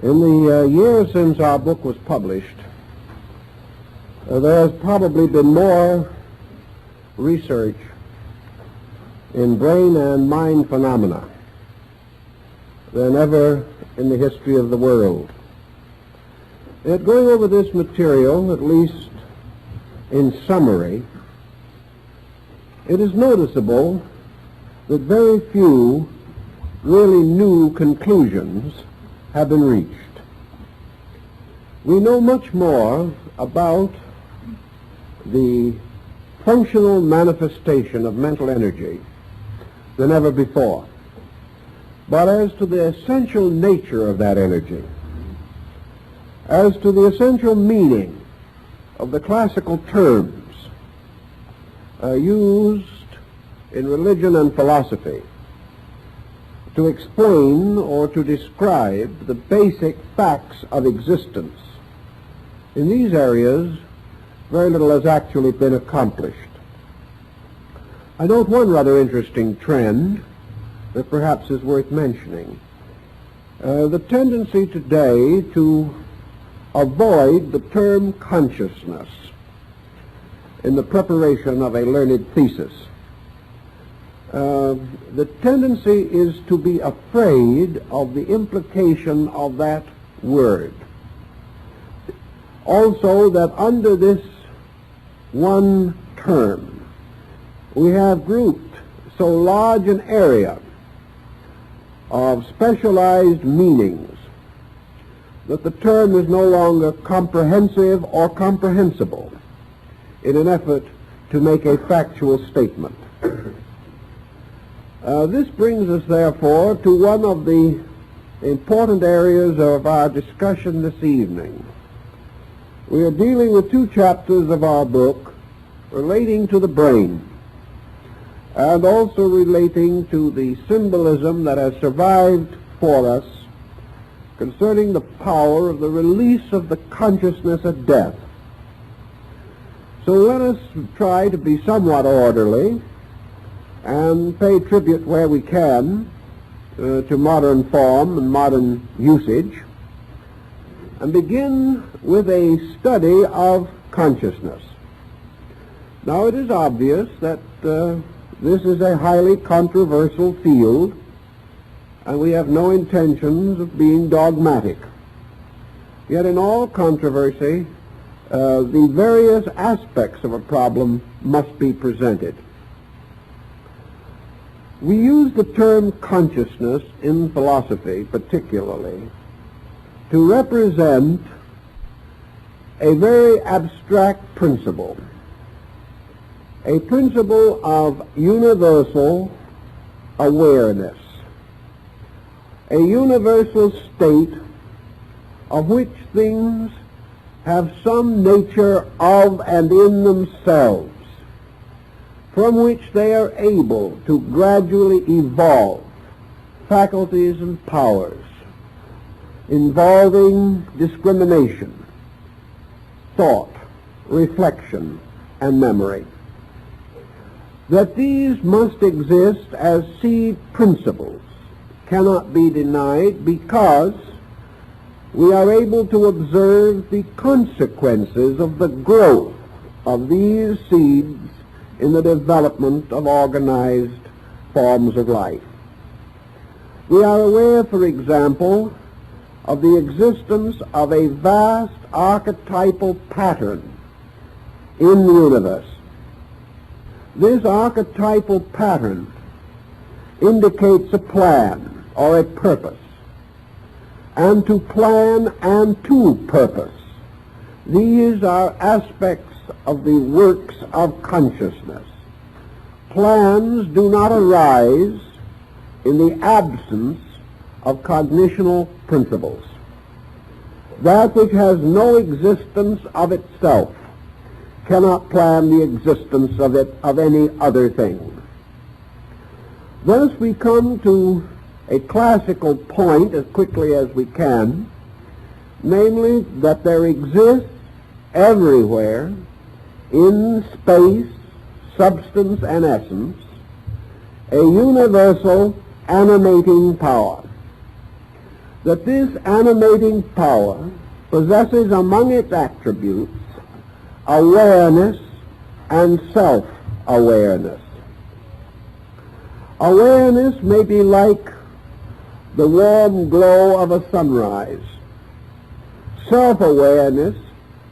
In the years since our book was published, there has probably been more research in brain and mind phenomena than ever in the history of the world. Yet going over this material, at least in summary, it is noticeable that very few really new conclusions have been reached. We know much more about the functional manifestation of mental energy than ever before. But as to the essential nature of that energy, as to the essential meaning of the classical terms used in religion and philosophy to explain or to describe the basic facts of existence, in these areas, very little has actually been accomplished. I note one rather interesting trend that perhaps is worth mentioning. The tendency today to avoid the term consciousness in the preparation of a learned thesis. The tendency is to be afraid of the implication of that word. Also, that under this one term, we have grouped so large an area of specialized meanings that the term is no longer comprehensive or comprehensible in an effort to make a factual statement. This brings us, therefore, to one of the important areas of our discussion this evening. We are dealing with two chapters of our book relating to the brain and also relating to the symbolism that has survived for us concerning the power of the release of the consciousness at death. So let us try to be somewhat orderly and pay tribute where we can to modern form and modern usage, and begin with a study of consciousness. Now, it is obvious that this is a highly controversial field, and we have no intentions of being dogmatic. Yet in all controversy, the various aspects of a problem must be presented. We use the term consciousness in philosophy particularly to represent a very abstract principle, a principle of universal awareness, a universal state of which things have some nature of and in themselves, from which they are able to gradually evolve faculties and powers involving discrimination, thought, reflection, and memory. That these must exist as seed principles cannot be denied because we are able to observe the consequences of the growth of these seeds in the development of organized forms of life. We are aware, for example, of the existence of a vast archetypal pattern in the universe. This archetypal pattern indicates a plan or a purpose. And to plan and to purpose, these are aspects of the works of consciousness. Plans do not arise in the absence of cognitional principles. That which has no existence of itself cannot plan the existence of any other thing. Thus we come to a classical point as quickly as we can, namely that there exists everywhere in space, substance, and essence a universal animating power. that this animating power possesses among its attributes awareness and self-awareness. Awareness may be like the warm glow of a sunrise. Self-awareness,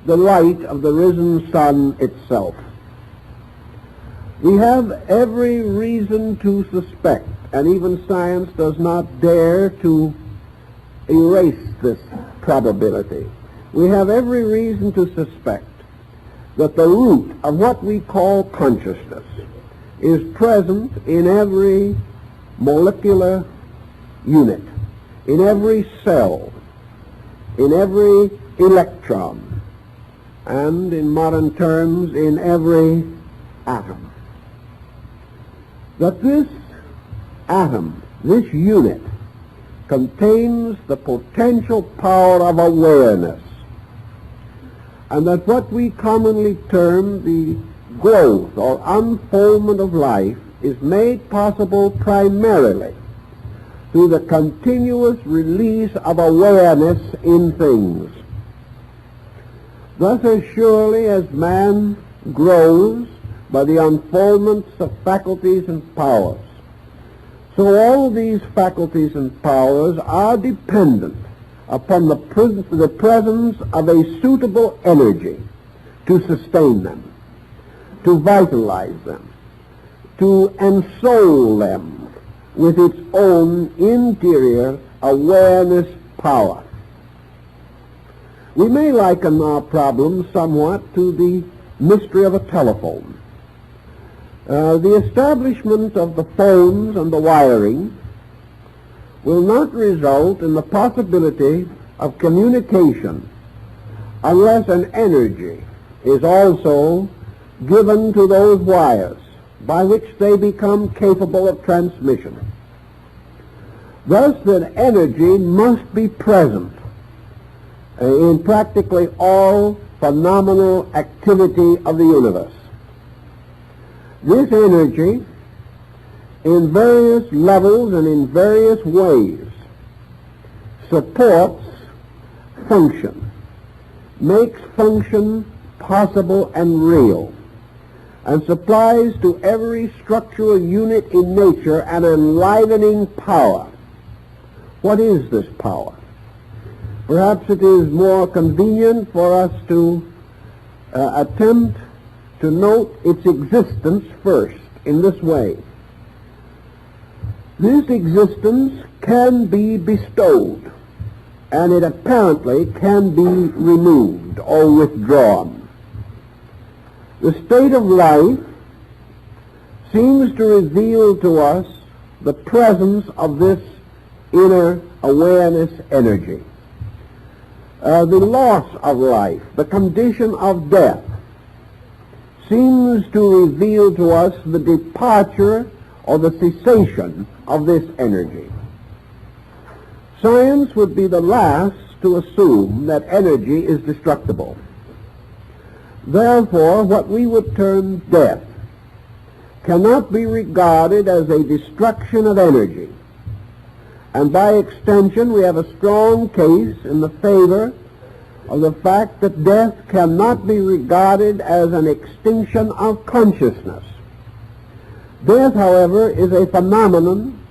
the light of the risen sun itself. We have every reason to suspect, and even science does not dare to erase this probability. We have every reason to suspect that the root of what we call consciousness is present in every molecular unit, in every cell, in every electron, and in modern terms, in every atom. That this atom, this unit, contains the potential power of awareness, and that what we commonly term the growth or unfoldment of life is made possible primarily through the continuous release of awareness in things. Thus, as surely as man grows by the unfoldments of faculties and powers, so all these faculties and powers are dependent upon the presence of a suitable energy to sustain them, to vitalize them, to ensoul them with its own interior awareness power. We may liken our problem somewhat to the mystery of a telephone. The establishment of the phones and the wiring will not result in the possibility of communication unless an energy is also given to those wires by which they become capable of transmission. Thus, that energy must be present in practically all phenomenal activity of the universe. This energy, in various levels and in various ways, supports function, makes function possible and real, and supplies to every structural unit in nature an enlivening power. What is this power? Perhaps it is more convenient for us to attempt to note its existence first in this way. This existence can be bestowed, and it apparently can be removed or withdrawn. The state of life seems to reveal to us the presence of this inner awareness energy. The loss of life, the condition of death, seems to reveal to us the departure or the cessation of this energy. Science would be the last to assume that energy is destructible. Therefore, what we would term death cannot be regarded as a destruction of energy. And by extension, we have a strong case in the favor of the fact that death cannot be regarded as an extinction of consciousness. Death, however, is a phenomenon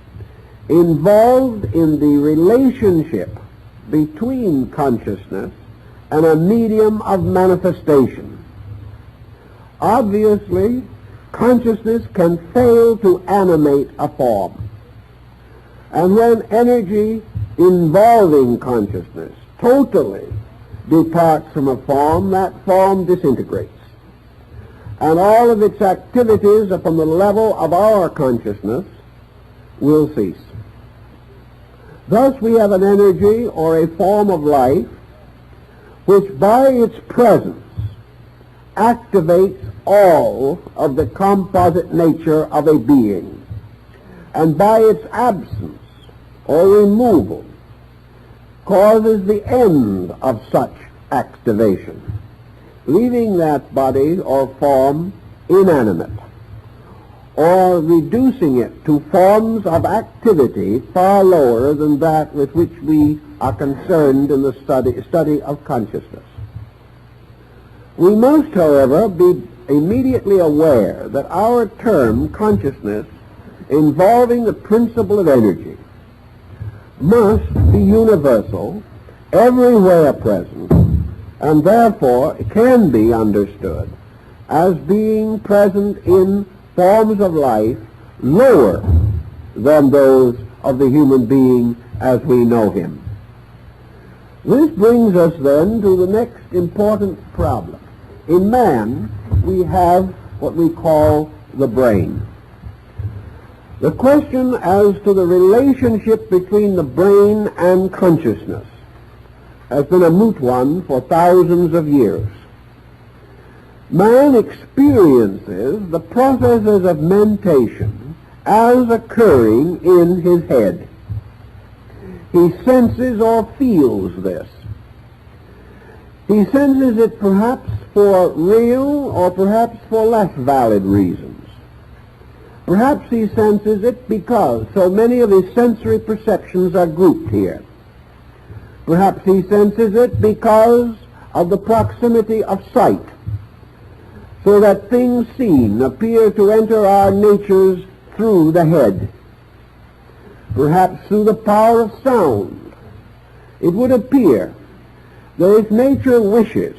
involved in the relationship between consciousness and a medium of manifestation. Obviously, consciousness can fail to animate a form. And when energy involving consciousness totally departs from a form, that form disintegrates. And all of its activities upon the level of our consciousness will cease. Thus we have an energy or a form of life which by its presence activates all of the composite nature of a being, and by its absence or removal causes the end of such activation, leaving that body or form inanimate, or reducing it to forms of activity far lower than that with which we are concerned in the study of consciousness. We must, however, be immediately aware that our term consciousness involving the principle of energy must be universal, everywhere present, and therefore can be understood as being present in forms of life lower than those of the human being as we know him. This brings us then to the next important problem. In man, we have what we call the brain. The question as to the relationship between the brain and consciousness has been a moot one for thousands of years. Man experiences the processes of mentation as occurring in his head. He senses or feels this. He senses it perhaps for real or perhaps for less valid reasons. Perhaps he senses it because so many of his sensory perceptions are grouped here. Perhaps he senses it because of the proximity of sight, so that things seen appear to enter our natures through the head. Perhaps through the power of sound. It would appear that if nature wishes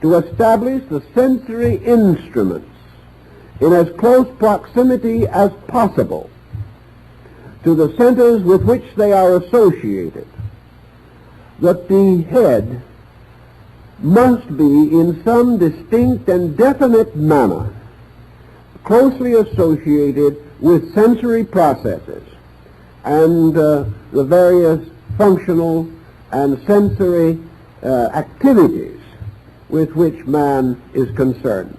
to establish the sensory instruments in as close proximity as possible to the centers with which they are associated, that the head must be in some distinct and definite manner closely associated with sensory processes and the various functional and sensory activities with which man is concerned.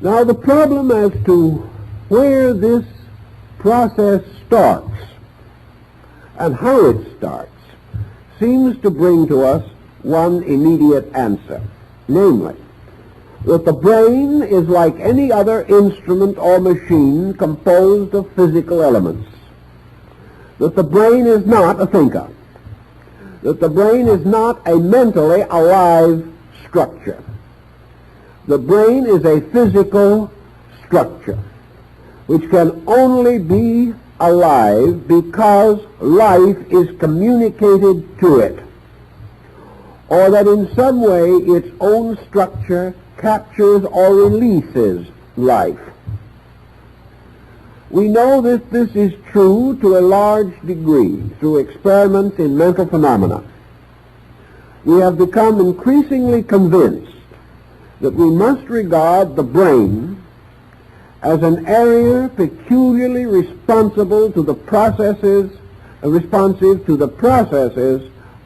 Now the problem as to where this process starts and how it starts seems to bring to us one immediate answer, namely, that the brain is like any other instrument or machine composed of physical elements, that the brain is not a thinker, that the brain is not a mentally alive structure. The brain is a physical structure which can only be alive because life is communicated to it, or that in some way its own structure captures or releases life. We know that this is true to a large degree through experiments in mental phenomena. We have become increasingly convinced that we must regard the brain as an area peculiarly responsive to the processes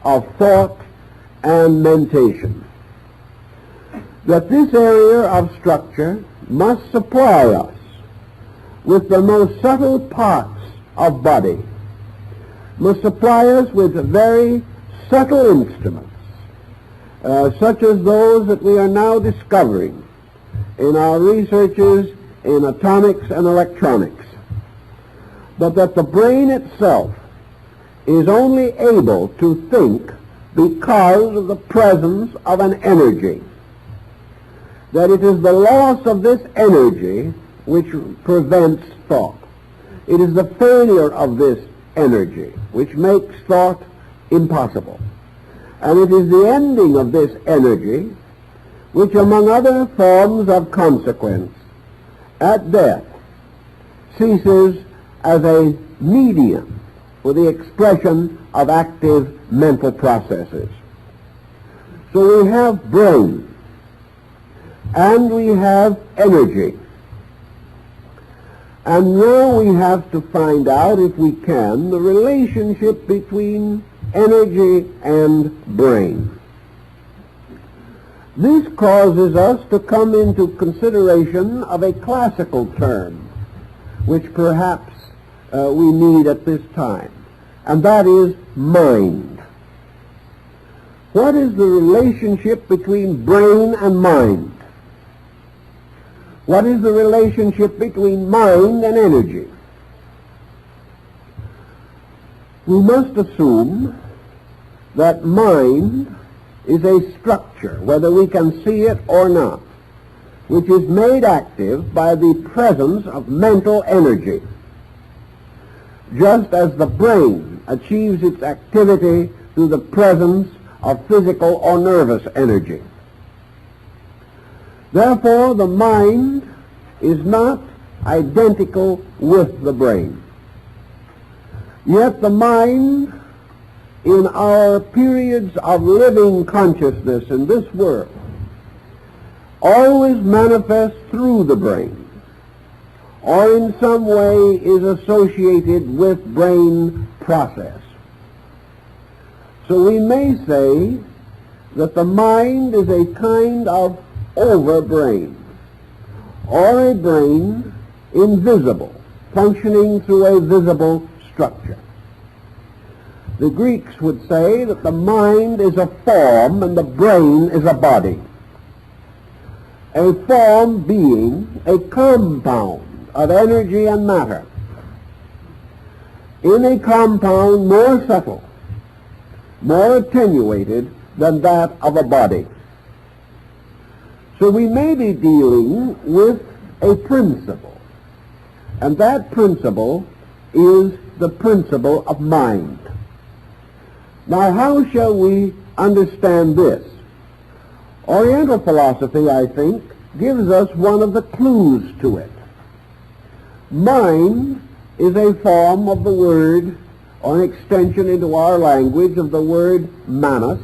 of thought and mentation. That this area of structure must supply us with the most subtle parts of body, must supply us with very subtle instruments, such as those that we are now discovering in our researches in atomics and electronics, but that the brain itself is only able to think because of the presence of an energy, that it is the loss of this energy which prevents thought. It is the failure of this energy which makes thought impossible. And it is the ending of this energy which, among other forms of consequence, at death, ceases as a medium for the expression of active mental processes. So we have brain, and we have energy. And now we have to find out, if we can, the relationship between energy and brain. This causes us to come into consideration of a classical term, which perhaps we need at this time, and that is mind. What is the relationship between brain and mind? What is the relationship between mind and energy? We must assume that mind is a structure, whether we can see it or not, which is made active by the presence of mental energy, just as the brain achieves its activity through the presence of physical or nervous energy. Therefore, the mind is not identical with the brain. Yet the mind, in our periods of living consciousness in this world, always manifests through the brain, or in some way is associated with brain process. So we may say that the mind is a kind of overbrain, or a brain invisible, functioning through a visible structure. The Greeks would say that the mind is a form and the brain is a body. A form being a compound of energy and matter, in a compound more subtle, more attenuated than that of a body. So we may be dealing with a principle, and that principle is the principle of mind. Now, how shall we understand this? Oriental philosophy, I think, gives us one of the clues to it. Mind is a form of the word, or an extension into our language of the word manas,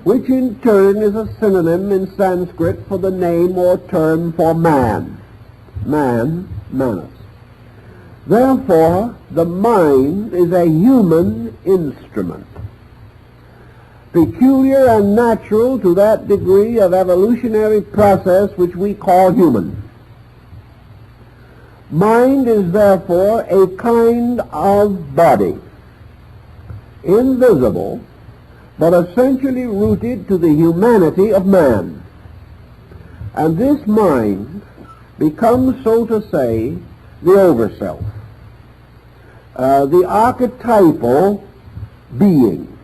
which in turn is a synonym in Sanskrit for the name or term for man. Man, manas. Therefore, the mind is a human instrument, peculiar and natural to that degree of evolutionary process which we call human. Mind is therefore a kind of body, invisible, but essentially rooted to the humanity of man. And this mind becomes, so to say, the overself, the archetypal being.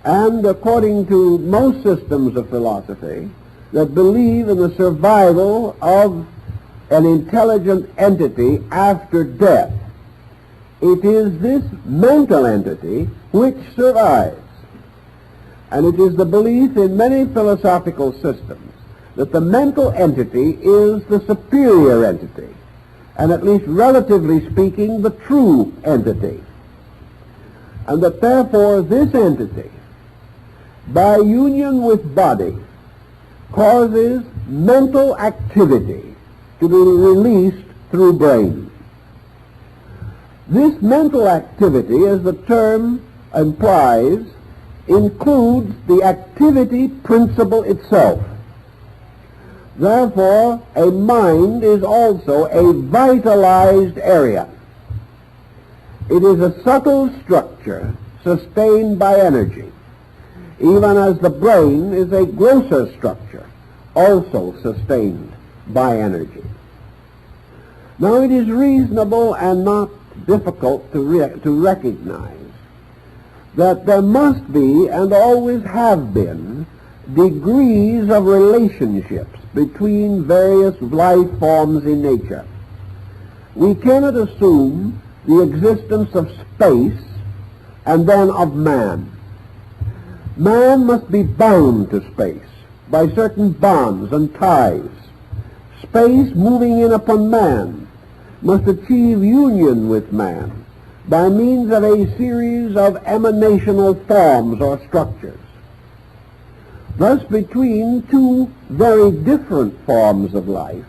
And according to most systems of philosophy that believe in the survival of an intelligent entity after death, it is this mental entity which survives. And it is the belief in many philosophical systems that the mental entity is the superior entity, and at least relatively speaking, the true entity. And that therefore this entity, by union with body, causes mental activity to be released through brain. This mental activity, as the term implies, includes the activity principle itself. Therefore, a mind is also a vitalized area. It is a subtle structure sustained by energy, even as the brain is a grosser structure, also sustained by energy. Now, it is reasonable and not difficult to recognize that there must be, and always have been, degrees of relationships between various life forms in nature. We cannot assume the existence of space and then of man. Man must be bound to space by certain bonds and ties. Space, moving in upon man, must achieve union with man by means of a series of emanational forms or structures. Thus, between two very different forms of life,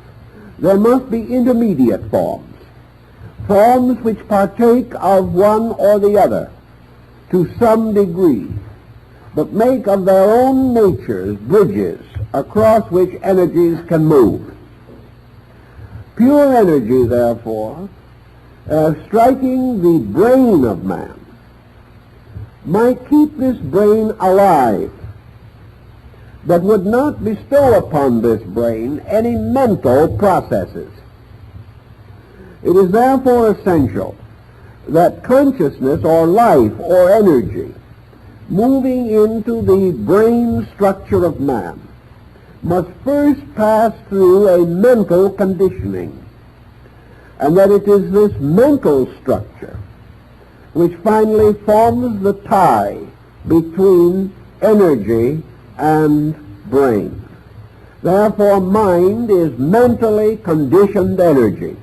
there must be intermediate forms, forms which partake of one or the other to some degree, but make of their own natures bridges across which energies can move. Pure energy, therefore, striking the brain of man, might keep this brain alive, but would not bestow upon this brain any mental processes. It is therefore essential that consciousness or life or energy moving into the brain structure of man must first pass through a mental conditioning, and that it is this mental structure which finally forms the tie between energy and brain. Therefore, mind is mentally conditioned energy.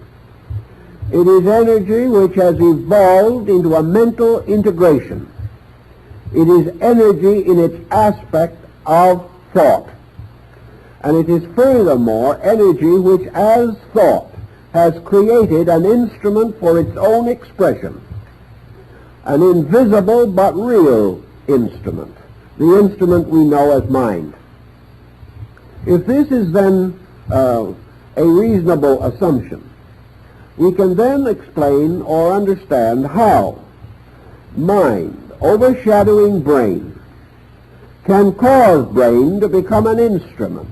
It is energy which has evolved into a mental integration. It is energy in its aspect of thought. And it is furthermore energy which, as thought, has created an instrument for its own expression, an invisible but real instrument, the instrument we know as mind. If this is then a reasonable assumption, we can then explain or understand how mind, overshadowing brain, can cause brain to become an instrument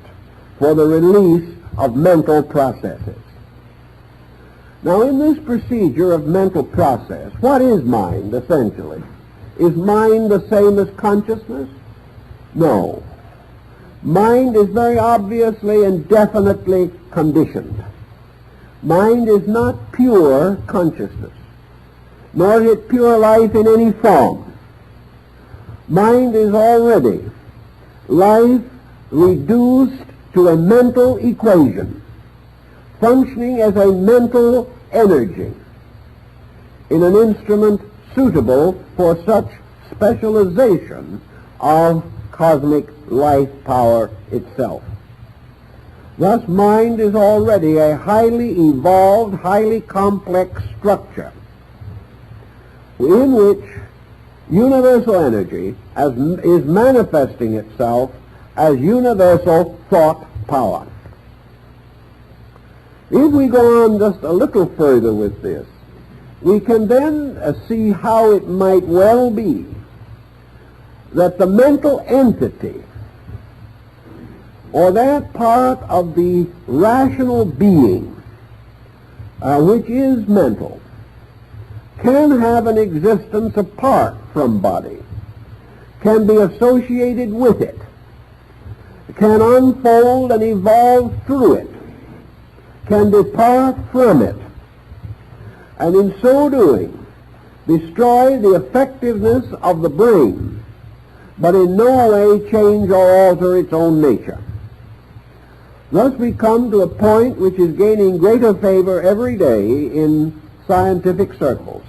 for the release of mental processes. Now, in this procedure of mental process, what is mind, essentially? Is mind the same as consciousness? No. Mind is very obviously and definitely conditioned. Mind is not pure consciousness, nor is it pure life in any form. Mind is already life reduced to a mental equation, functioning as a mental energy in an instrument suitable for such specialization of cosmic life power itself. Thus, mind is already a highly evolved, highly complex structure in which universal energy is manifesting itself as universal thought power. If we go on just a little further with this, we can then see how it might well be that the mental entity, or that part of the rational being which is mental, can have an existence apart from body, can be associated with it, can unfold and evolve through it, can depart from it, and in so doing destroy the effectiveness of the brain, but in no way change or alter its own nature. Thus we come to a point which is gaining greater favor every day in scientific circles,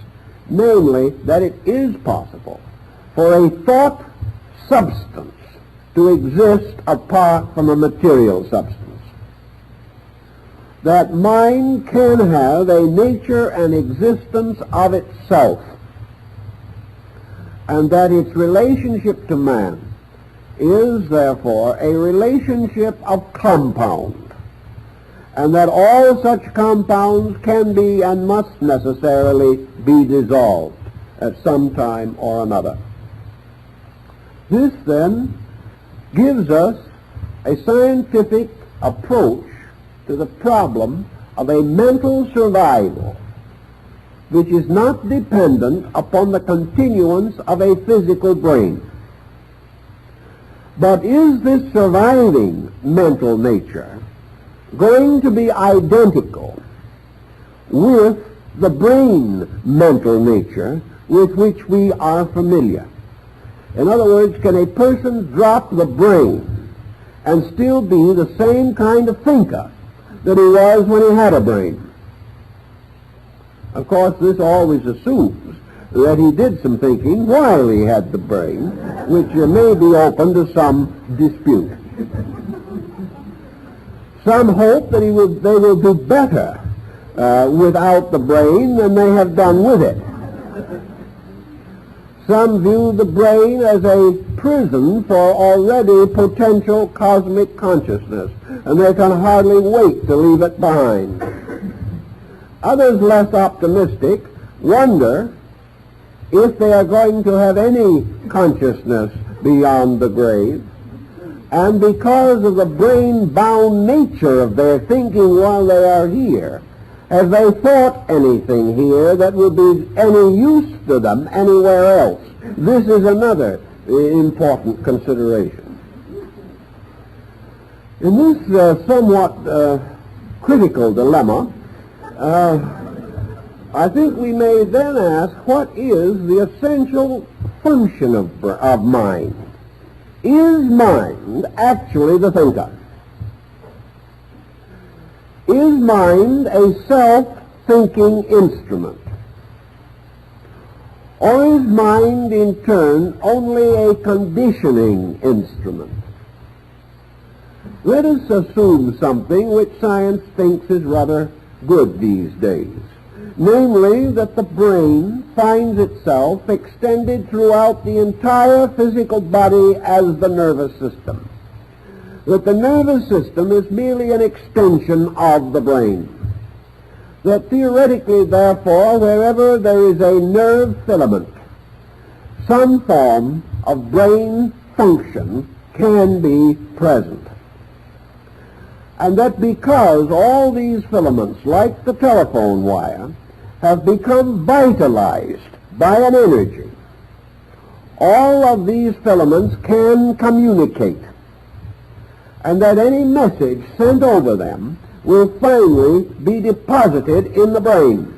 namely that it is possible for a thought substance to exist apart from a material substance. That mind can have a nature and existence of itself, and that its relationship to man is therefore a relationship of compound, and that all such compounds can be and must necessarily be dissolved at some time or another. This then gives us a scientific approach to the problem of a mental survival which is not dependent upon the continuance of a physical brain. But is this surviving mental nature going to be identical with the brain mental nature with which we are familiar? In other words, can a person drop the brain and still be the same kind of thinker that he was when he had a brain? Of course, this always assumes that he did some thinking while he had the brain, which may be open to some dispute. Some hope that they will do better without the brain than they have done with it. Some view the brain as a prison for already potential cosmic consciousness, and they can hardly wait to leave it behind. Others, less optimistic, wonder if they are going to have any consciousness beyond the grave, and because of the brain-bound nature of their thinking while they are here, have they thought anything here that would be any use to them anywhere else? This is another important consideration. In this somewhat critical dilemma, I think we may then ask, what is the essential function of mind? Is mind actually the thinker? Is mind a self-thinking instrument? Or is mind in turn only a conditioning instrument? Let us assume something which science thinks is rather good these days, namely that the brain finds itself extended throughout the entire physical body as the nervous system. That the nervous system is merely an extension of the brain. That theoretically, therefore, wherever there is a nerve filament, some form of brain function can be present. And that because all these filaments, like the telephone wire, have become vitalized by an energy, all of these filaments can communicate, and that any message sent over them will finally be deposited in the brain.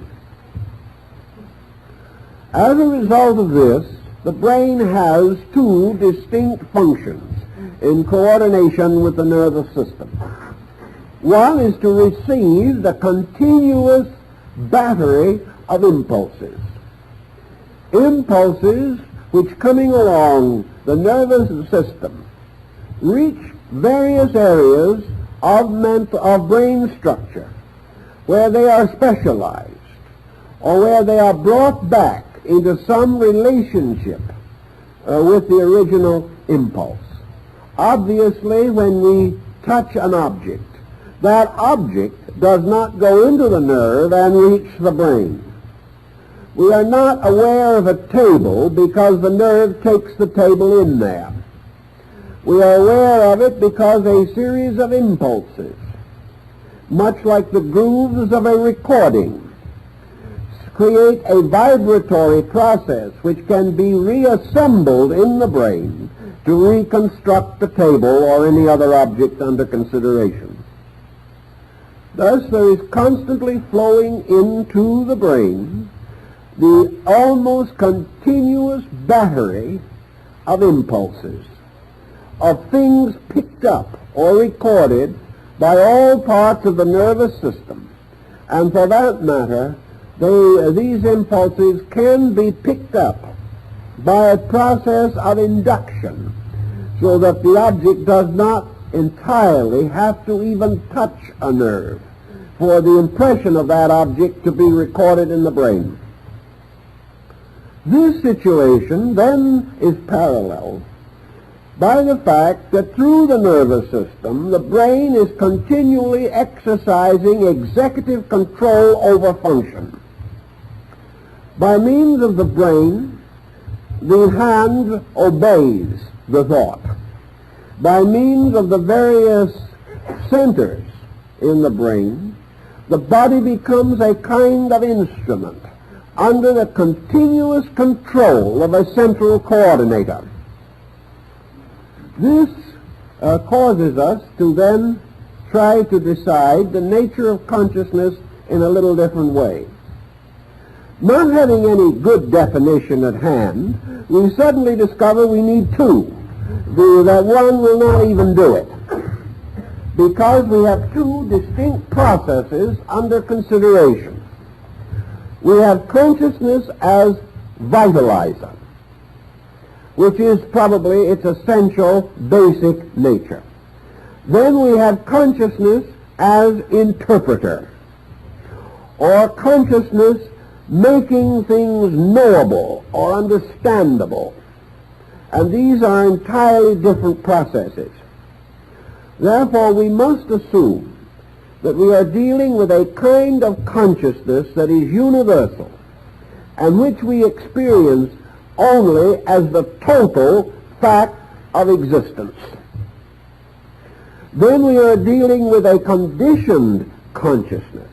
As a result of this, the brain has two distinct functions in coordination with the nervous system. One is to receive the continuous battery of impulses. Impulses which, coming along the nervous system, reach various areas of brain structure where they are specialized, or where they are brought back into some relationship with the original impulse. Obviously, when we touch an object, that object does not go into the nerve and reach the brain. We are not aware of a table because the nerve takes the table in there. We are aware of it because a series of impulses, much like the grooves of a recording, create a vibratory process which can be reassembled in the brain to reconstruct the table or any other object under consideration. Thus, there is constantly flowing into the brain the almost continuous battery of impulses, of things picked up or recorded by all parts of the nervous system. And for that matter, these impulses can be picked up by a process of induction, so that the object does not entirely have to even touch a nerve for the impression of that object to be recorded in the brain. This situation then is paralleled by the fact that through the nervous system, the brain is continually exercising executive control over function. By means of the brain, the hand obeys the thought. By means of the various centers in the brain, the body becomes a kind of instrument under the continuous control of a central coordinator. This causes us to then try to decide the nature of consciousness in a little different way. Not having any good definition at hand, we suddenly discover we need two. That one will not even do it, because we have two distinct processes under consideration. We have consciousness as vitalizer, which is probably its essential basic nature. Then we have consciousness as interpreter, or consciousness making things knowable or understandable. And these are entirely different processes. Therefore, we must assume that we are dealing with a kind of consciousness that is universal, and which we experience only as the total fact of existence. Then we are dealing with a conditioned consciousness,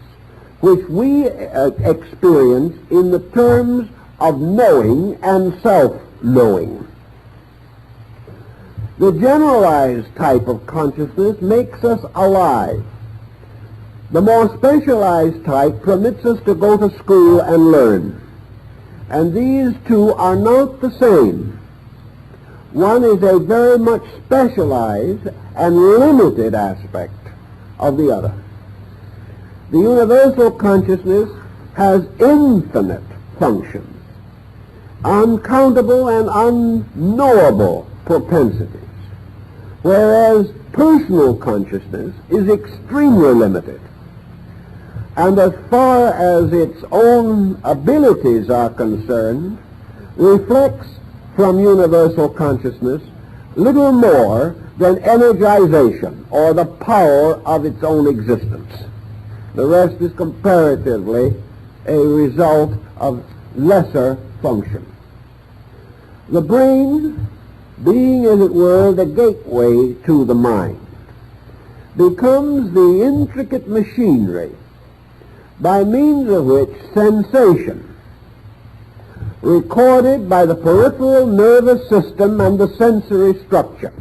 which we experience in the terms of knowing and self-knowing. The generalized type of consciousness makes us alive. The more specialized type permits us to go to school and learn. And these two are not the same. One is a very much specialized and limited aspect of the other. The universal consciousness has infinite functions, uncountable and unknowable propensities, whereas personal consciousness is extremely limited, and as far as its own abilities are concerned, reflects from universal consciousness little more than energization or the power of its own existence. The rest is comparatively a result of lesser function. The brain, being as it were the gateway to the mind, becomes the intricate machinery by means of which sensation, recorded by the peripheral nervous system and the sensory structure,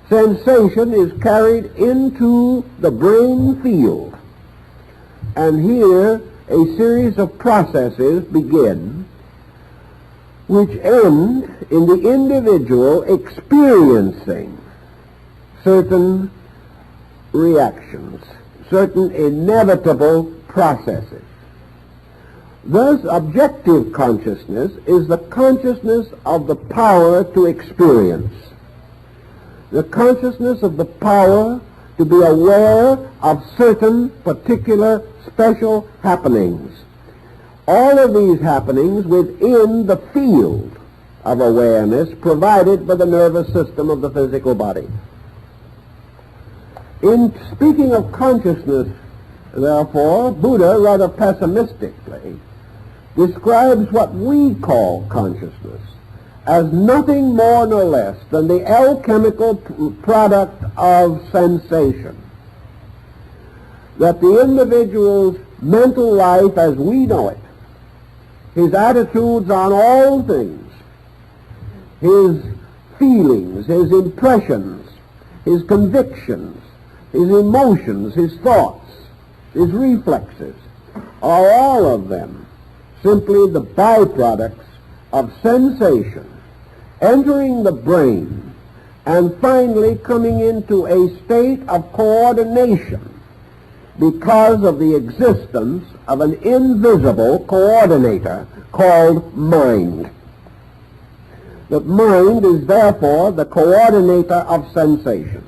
sensation is carried into the brain field, and here a series of processes begin which end in the individual experiencing certain reactions, certain inevitable processes. Thus, objective consciousness is the consciousness of the power to experience, the consciousness of the power to be aware of certain particular special happenings. All of these happenings within the field of awareness provided by the nervous system of the physical body. In speaking of consciousness, therefore, Buddha rather pessimistically describes what we call consciousness as nothing more nor less than the alchemical product of sensation. That the individual's mental life as we know it, his attitudes on all things, his feelings, his impressions, his convictions, his emotions, his thoughts, his reflexes, are all of them simply the byproducts of sensation entering the brain and finally coming into a state of coordination because of the existence of an invisible coordinator called mind. The mind is therefore the coordinator of sensation.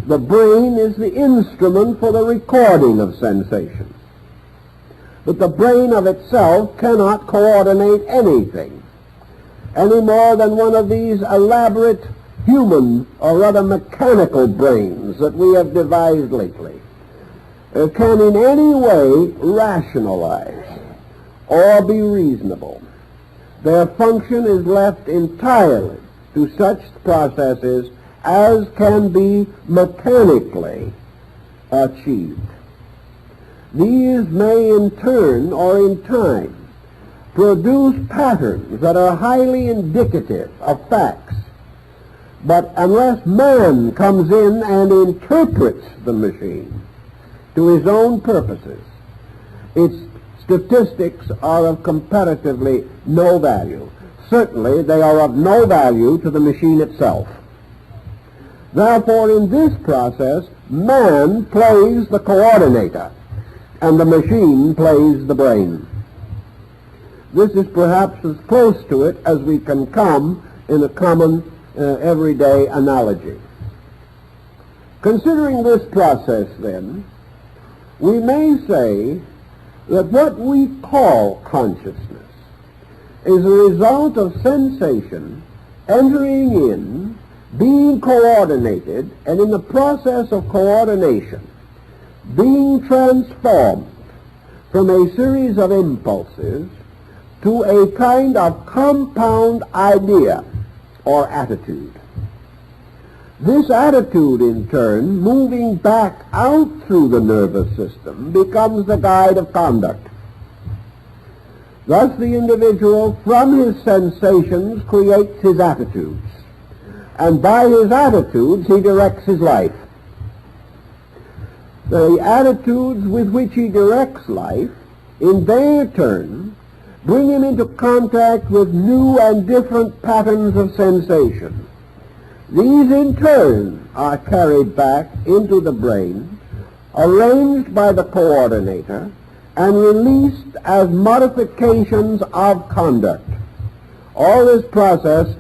The brain is the instrument for the recording of sensation. But the brain of itself cannot coordinate anything, any more than one of these elaborate human or rather mechanical brains that we have devised lately can in any way rationalize or be reasonable. Their function is left entirely to such processes as can be mechanically achieved. These may in turn or in time produce patterns that are highly indicative of facts, but unless man comes in and interprets the machine to his own purposes, its statistics are of comparatively no value. Certainly they are of no value to the machine itself. Therefore, in this process, man plays the coordinator, and the machine plays the brain. This is perhaps as close to it as we can come in a common everyday analogy. Considering this process, then, we may say that what we call consciousness is a result of sensation entering in, being coordinated, and in the process of coordination, being transformed from a series of impulses to a kind of compound idea or attitude. This attitude, in turn, moving back out through the nervous system, becomes the guide of conduct. Thus the individual, from his sensations, creates his attitudes, and by his attitudes he directs his life. The attitudes with which he directs life, in their turn, bring him into contact with new and different patterns of sensation. These in turn are carried back into the brain, arranged by the coordinator, and released as modifications of conduct. All this process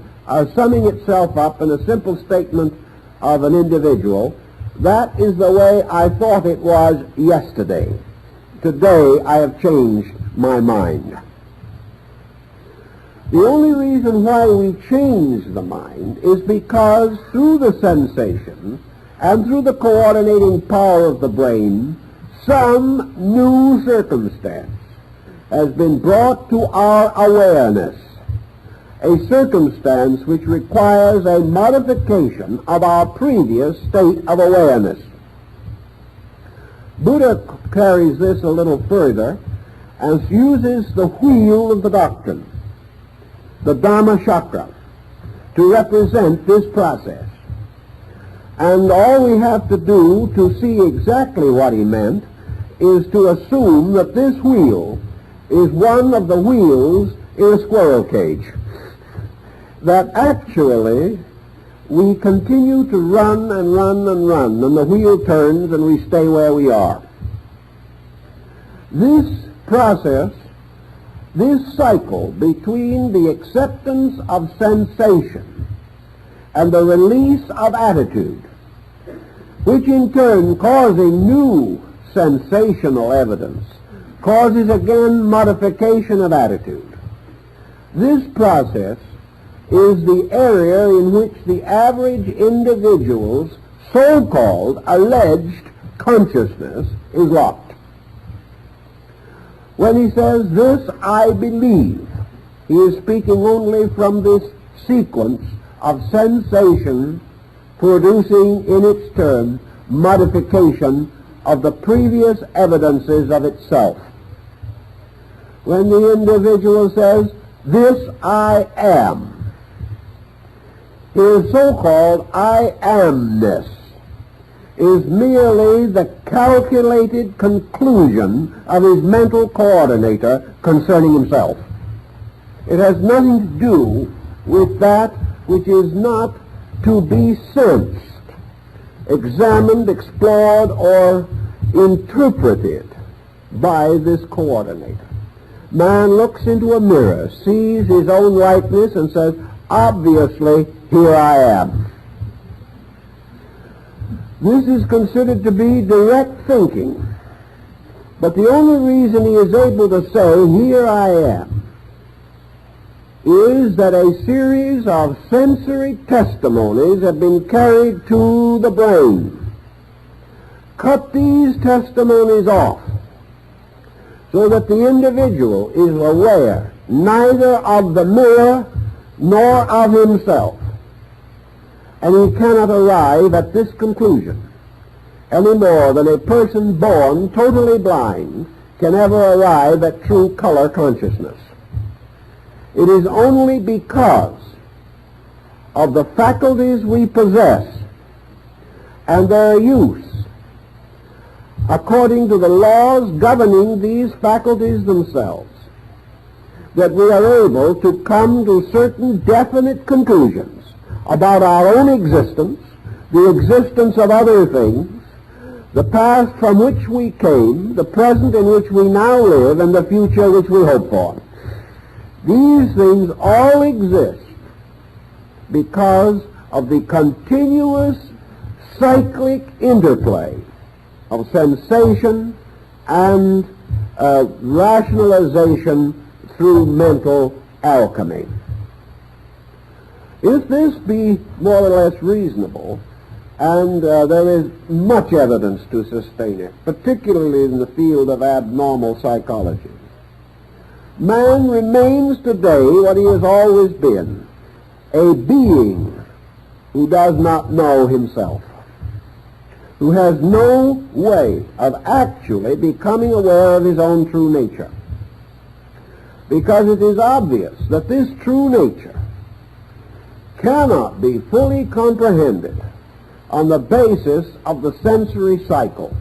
summing itself up in a simple statement of an individual: that is the way I thought it was yesterday. Today I have changed my mind. The only reason why we change the mind is because through the sensations and through the coordinating power of the brain, some new circumstance has been brought to our awareness, a circumstance which requires a modification of our previous state of awareness. Buddha carries this a little further and uses the wheel of the doctrine, the Dhamma chakra, to represent this process. And all we have to do to see exactly what he meant is to assume that this wheel is one of the wheels in a squirrel cage. That actually we continue to run and run and run, and the wheel turns and we stay where we are. This process, this cycle between the acceptance of sensation and the release of attitude, which in turn, causing new sensational evidence, causes again modification of attitude. This process is the area in which the average individual's so-called alleged consciousness is locked. When he says, "This I believe," he is speaking only from this sequence of sensation producing in its turn modification of the previous evidences of itself. When the individual says, "This I am," his so-called I amness is merely the calculated conclusion of his mental coordinator concerning himself. It has nothing to do with that which is not to be sensed, examined, explored, or interpreted by this coordinator. Man looks into a mirror, sees his own likeness, and says, "Obviously, here I am." This is considered to be direct thinking. But the only reason he is able to say, "Here I am," is that a series of sensory testimonies have been carried to the brain. Cut these testimonies off so that the individual is aware neither of the mirror nor of himself. And he cannot arrive at this conclusion any more than a person born totally blind can ever arrive at true color consciousness. It is only because of the faculties we possess and their use according to the laws governing these faculties themselves that we are able to come to certain definite conclusions about our own existence, the existence of other things, the past from which we came, the present in which we now live, and the future which we hope for. These things all exist because of the continuous cyclic interplay of sensation and rationalization through mental alchemy. If this be more or less reasonable, and there is much evidence to sustain it, particularly in the field of abnormal psychology, man remains today what he has always been, a being who does not know himself, who has no way of actually becoming aware of his own true nature. Because it is obvious that this true nature cannot be fully comprehended on the basis of the sensory cycle.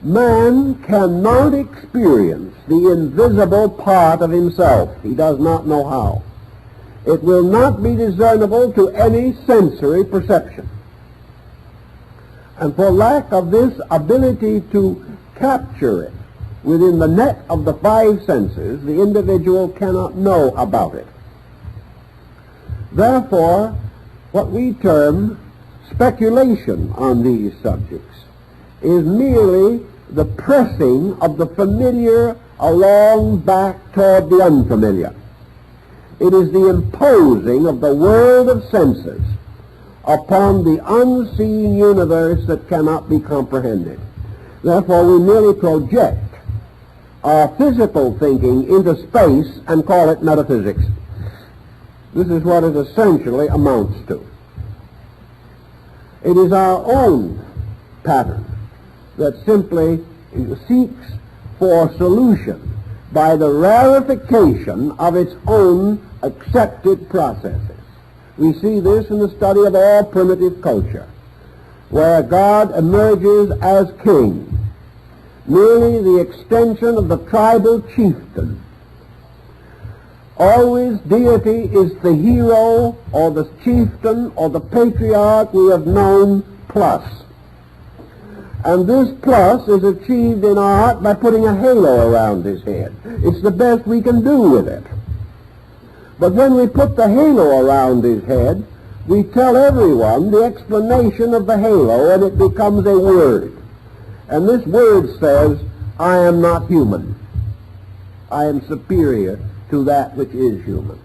Man cannot experience the invisible part of himself. He does not know how. It will not be discernible to any sensory perception. And for lack of this ability to capture it within the net of the five senses, the individual cannot know about it. Therefore, what we term speculation on these subjects is merely the pressing of the familiar along back toward the unfamiliar. It is the imposing of the world of senses upon the unseen universe that cannot be comprehended. Therefore, we merely project our physical thinking into space and call it metaphysics. This is what it essentially amounts to. It is our own pattern that simply seeks for solution by the rarefication of its own accepted processes. We see this in the study of all primitive culture, where God emerges as king, merely the extension of the tribal chieftain. Always deity is the hero or the chieftain or the patriarch we have known plus. And this plus is achieved in our heart by putting a halo around his head. It's the best we can do with it. But when we put the halo around his head, we tell everyone the explanation of the halo, and it becomes a word. And this word says, I am not human. I am superior to that which is human.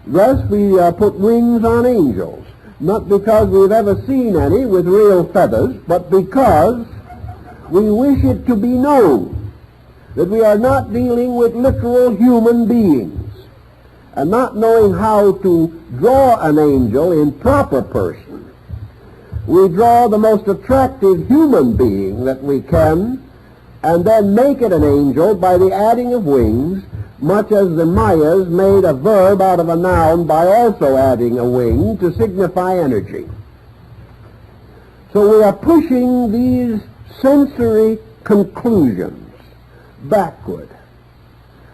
Thus we put wings on angels, not because we've ever seen any with real feathers, but because we wish it to be known that we are not dealing with literal human beings. And not knowing how to draw an angel in proper person, we draw the most attractive human being that we can, and then make it an angel by the adding of wings, much as the Mayas made a verb out of a noun by also adding a wing to signify energy. So we are pushing these sensory conclusions backward.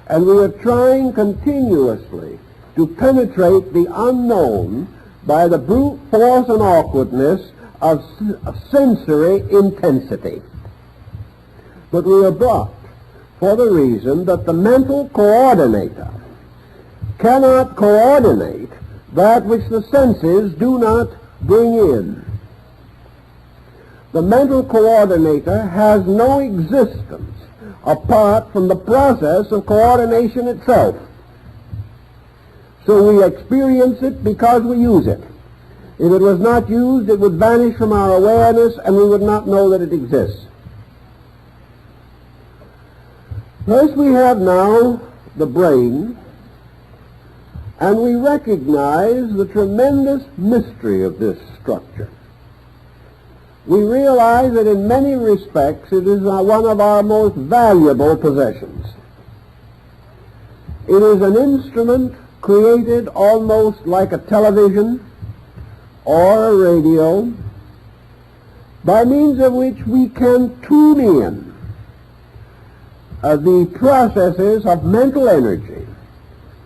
And we are trying continuously to penetrate the unknown by the brute force and awkwardness of sensory intensity. But we are blocked for the reason that the mental coordinator cannot coordinate that which the senses do not bring in. The mental coordinator has no existence apart from the process of coordination itself. So we experience it because we use it. If it was not used, it would vanish from our awareness and we would not know that it exists. Thus we have now the brain, and we recognize the tremendous mystery of this structure. We realize that in many respects it is one of our most valuable possessions. It is an instrument created almost like a television or a radio, by means of which we can tune in the processes of mental energy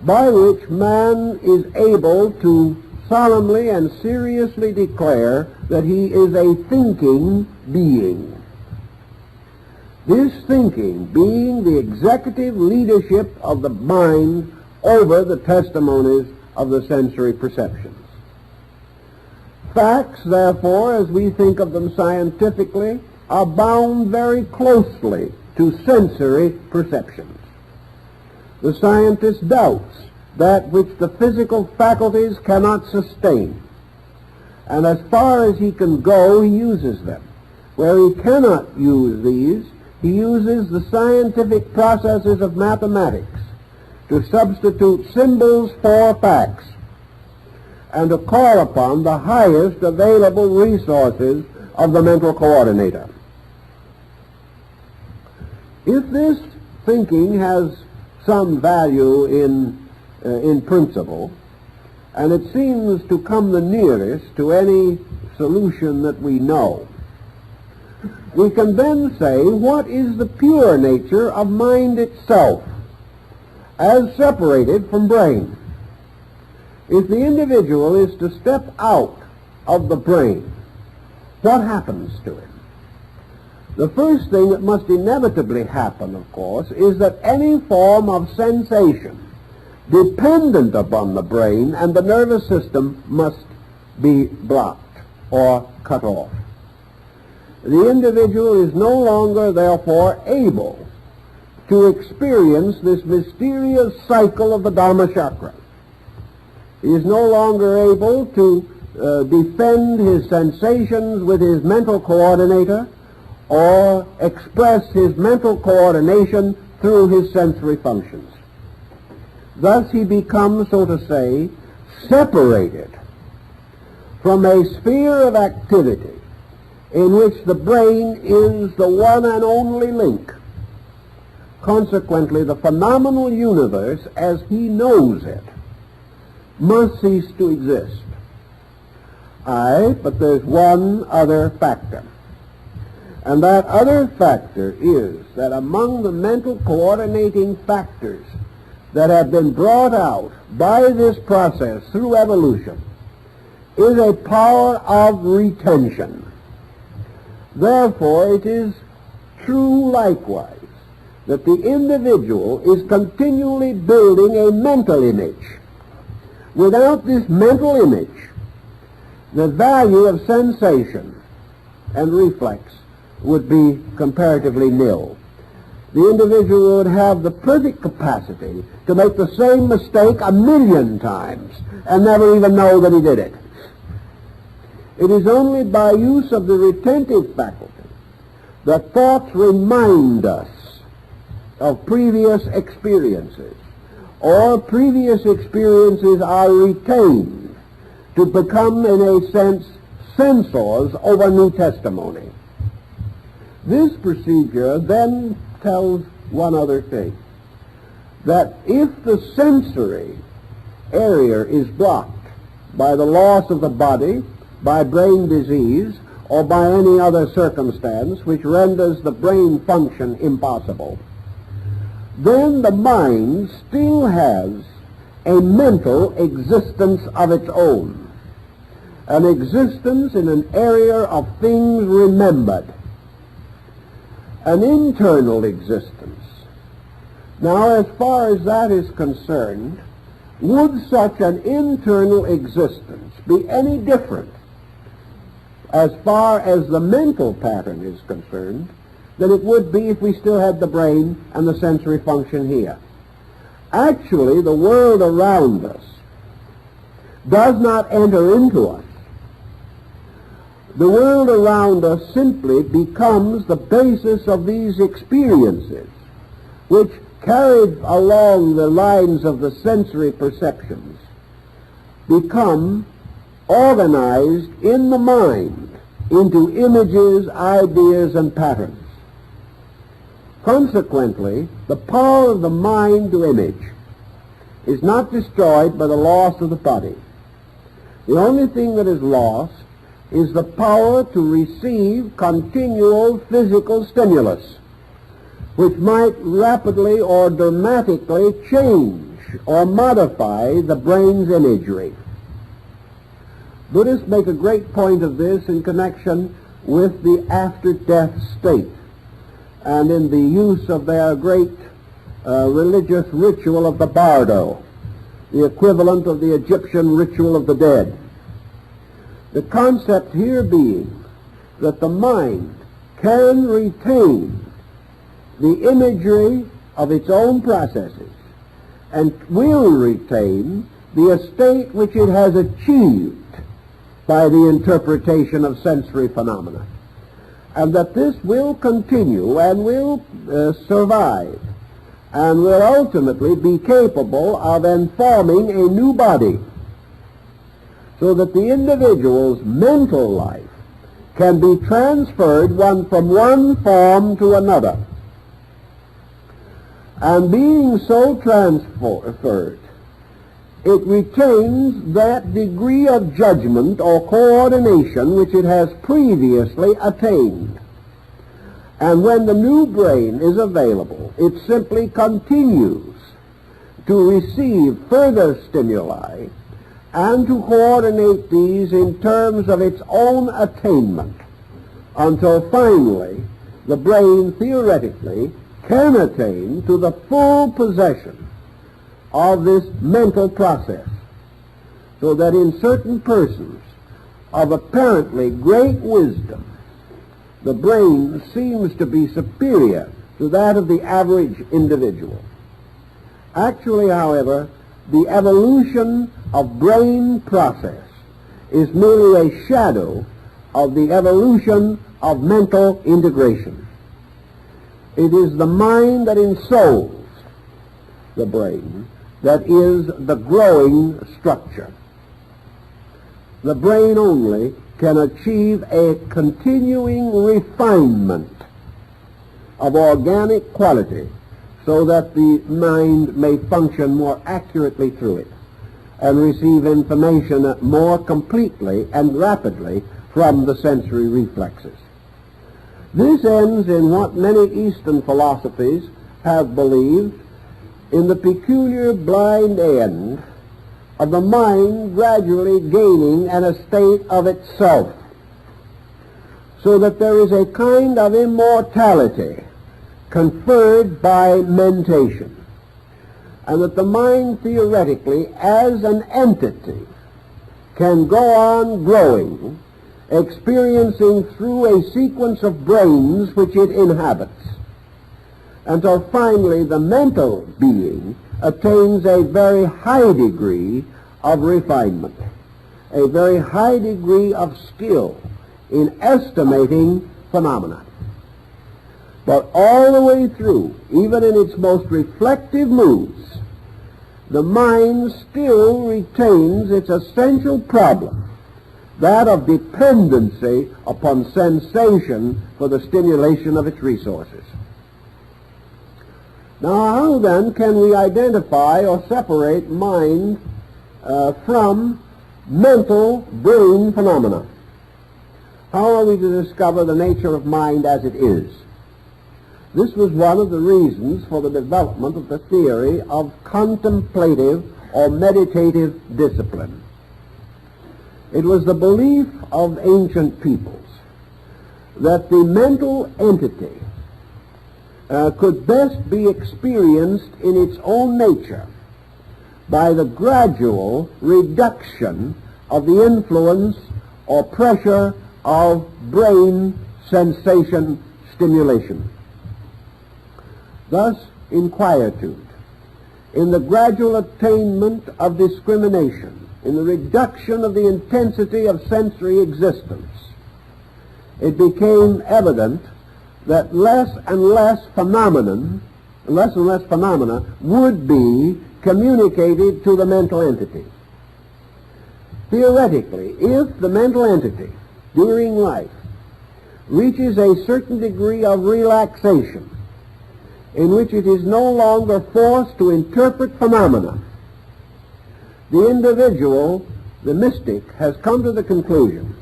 by which man is able to solemnly and seriously declare that he is a thinking being. This thinking being the executive leadership of the mind over the testimonies of the sensory perceptions. Facts, therefore, as we think of them scientifically, are bound very closely to sensory perceptions. The scientist doubts that which the physical faculties cannot sustain. And as far as he can go, he uses them. Where he cannot use these, he uses the scientific processes of mathematics to substitute symbols for facts. and to call upon the highest available resources of the mental coordinator. If this thinking has some value in principle, and it seems to come the nearest to any solution that we know, we can then say, what is the pure nature of mind itself, as separated from brain? If the individual is to step out of the brain, what happens to him? The first thing that must inevitably happen, of course, is that any form of sensation dependent upon the brain and the nervous system must be blocked or cut off. The individual is no longer, therefore, able to experience this mysterious cycle of the Dharma chakra. He is no longer able to defend his sensations with his mental coordinator or express his mental coordination through his sensory functions. Thus he becomes, so to say, separated from a sphere of activity in which the brain is the one and only link. Consequently, the phenomenal universe, as he knows it, must cease to exist. Aye, but there's one other factor. And that other factor is that among the mental coordinating factors that have been brought out by this process through evolution is a power of retention. Therefore, it is true likewise that the individual is continually building a mental image. Without this mental image, the value of sensation and reflex would be comparatively nil. The individual would have the perfect capacity to make the same mistake 1,000,000 times and never even know that he did it. It is only by use of the retentive faculty that thoughts remind us of previous experiences, or previous experiences are retained to become, in a sense, censors over new testimony. This procedure then tells one other thing, that if the sensory area is blocked by the loss of the body, by brain disease, or by any other circumstance which renders the brain function impossible, then the mind still has a mental existence of its own, an existence in an area of things remembered, an internal existence. Now, as far as that is concerned, would such an internal existence be any different as far as the mental pattern is concerned than it would be if we still had the brain and the sensory function here? Actually, the world around us does not enter into us. The world around us simply becomes the basis of these experiences, which, carried along the lines of the sensory perceptions, become organized in the mind into images, ideas, and patterns. Consequently, the power of the mind to image is not destroyed by the loss of the body. The only thing that is lost is the power to receive continual physical stimulus, which might rapidly or dramatically change or modify the brain's imagery. Buddhists make a great point of this in connection with the after-death state and in the use of their great religious ritual of the bardo, the equivalent of the Egyptian ritual of the dead. The concept here being that the mind can retain the imagery of its own processes and will retain the estate which it has achieved by the interpretation of sensory phenomena, and that this will continue and will survive and will ultimately be capable of informing a new body. so that the individual's mental life can be transferred from one form to another. And being so transferred, it retains that degree of judgment or coordination which it has previously attained. And when the new brain is available, it simply continues to receive further stimuli and to coordinate these in terms of its own attainment until finally the brain theoretically can attain to the full possession of this mental process, so that in certain persons of apparently great wisdom, the brain seems to be superior to that of the average individual. Actually, however, the evolution of brain process is merely a shadow of the evolution of mental integration. It is the mind that ensouls the brain that is the growing structure. The brain only can achieve a continuing refinement of organic quality so that the mind may function more accurately through it and receive information more completely and rapidly from the sensory reflexes. This ends in what many Eastern philosophies have believed, in the peculiar blind end of the mind gradually gaining an estate of itself, so that there is a kind of immortality conferred by mentation, and that the mind theoretically as an entity can go on growing, experiencing through a sequence of brains which it inhabits, until finally the mental being attains a very high degree of refinement, a very high degree of skill in estimating phenomena. But all the way through, even in its most reflective moods, the mind still retains its essential problem, that of dependency upon sensation for the stimulation of its resources. Now, how then can we identify or separate mind from mental brain phenomena? How are we to discover the nature of mind as it is? This was one of the reasons for the development of the theory of contemplative or meditative discipline. It was the belief of ancient peoples that the mental entity could best be experienced in its own nature by the gradual reduction of the influence or pressure of brain sensation stimulation. Thus, in quietude, in the gradual attainment of discrimination, in the reduction of the intensity of sensory existence, it became evident that less and less phenomena would be communicated to the mental entity. Theoretically, if the mental entity during life reaches a certain degree of relaxation in which it is no longer forced to interpret phenomena, the individual, the mystic, has come to the conclusion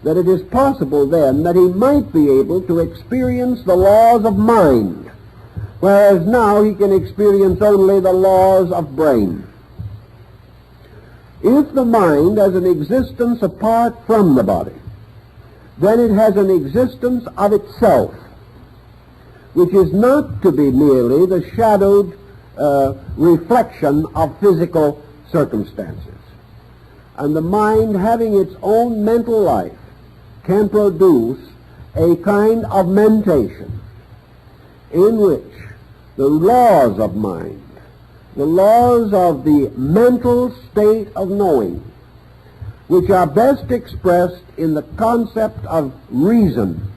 that it is possible then that he might be able to experience the laws of mind, whereas now he can experience only the laws of brain. If the mind has an existence apart from the body, then it has an existence of itself, which is not to be merely the shadowed reflection of physical circumstances. And the mind, having its own mental life, can produce a kind of mentation in which the laws of mind, the laws of the mental state of knowing, which are best expressed in the concept of reason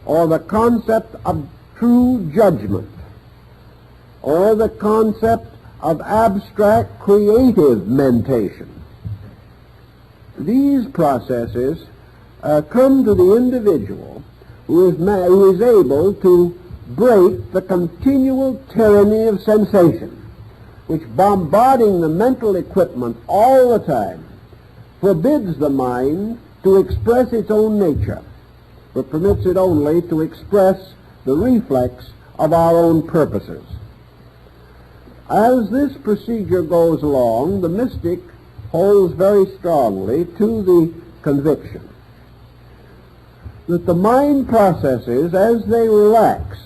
or the concept of true judgment or the concept of abstract creative mentation, these processes come to the individual who is able to break the continual tyranny of sensation, which, bombarding the mental equipment all the time, forbids the mind to express its own nature, but permits it only to express the reflex of our own purposes. As this procedure goes along, the mystic holds very strongly to the conviction that the mind processes, as they relax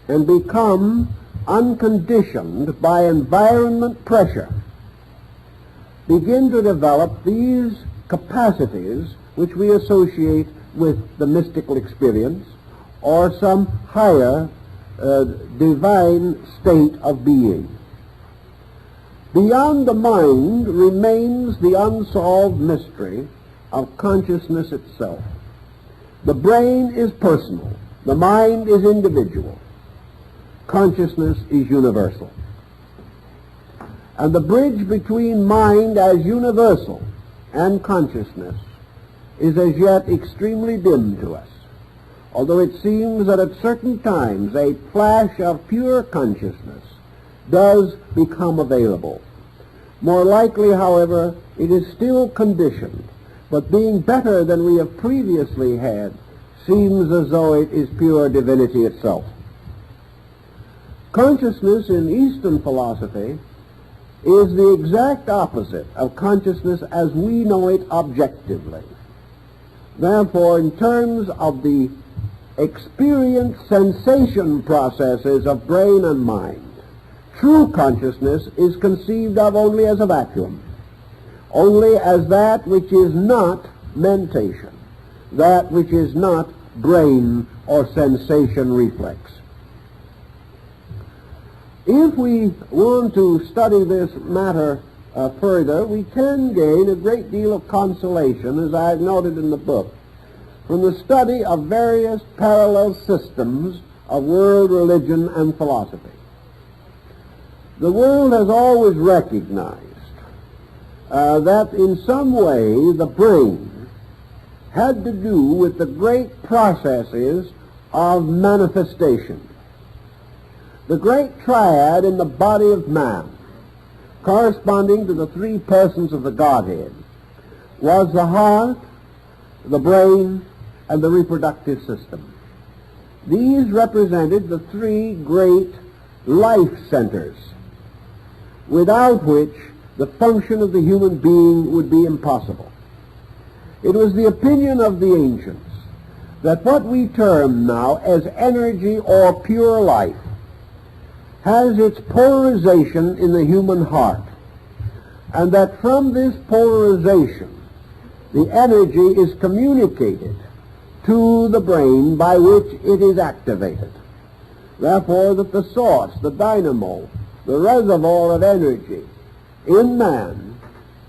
and become unconditioned by environment pressure, begin to develop these capacities which we associate with the mystical experience or some higher divine state of being. Beyond the mind remains the unsolved mystery of consciousness itself. The brain is personal. The mind is individual. Consciousness is universal. And the bridge between mind as universal and consciousness is as yet extremely dim to us, although it seems that at certain times a flash of pure consciousness does become available. More likely, however, it is still conditioned, but being better than we have previously had, seems as though it is pure divinity itself. Consciousness in Eastern philosophy is the exact opposite of consciousness as we know it objectively. Therefore, in terms of the experience sensation processes of brain and mind, true consciousness is conceived of only as a vacuum, only as that which is not mentation, that which is not brain or sensation reflex. If we want to study this matter further, we can gain a great deal of consolation, as I've noted in the book, from the study of various parallel systems of world religion and philosophy. The world has always recognized that in some way the brain had to do with the great processes of manifestation. The great triad in the body of man, corresponding to the three persons of the Godhead, was the heart, the brain, and the reproductive system. These represented the three great life centers, without which the function of the human being would be impossible. It was the opinion of the ancients that what we term now as energy or pure life has its polarization in the human heart, and that from this polarization the energy is communicated to the brain by which it is activated. Therefore, that the source, the dynamo, the reservoir of energy in man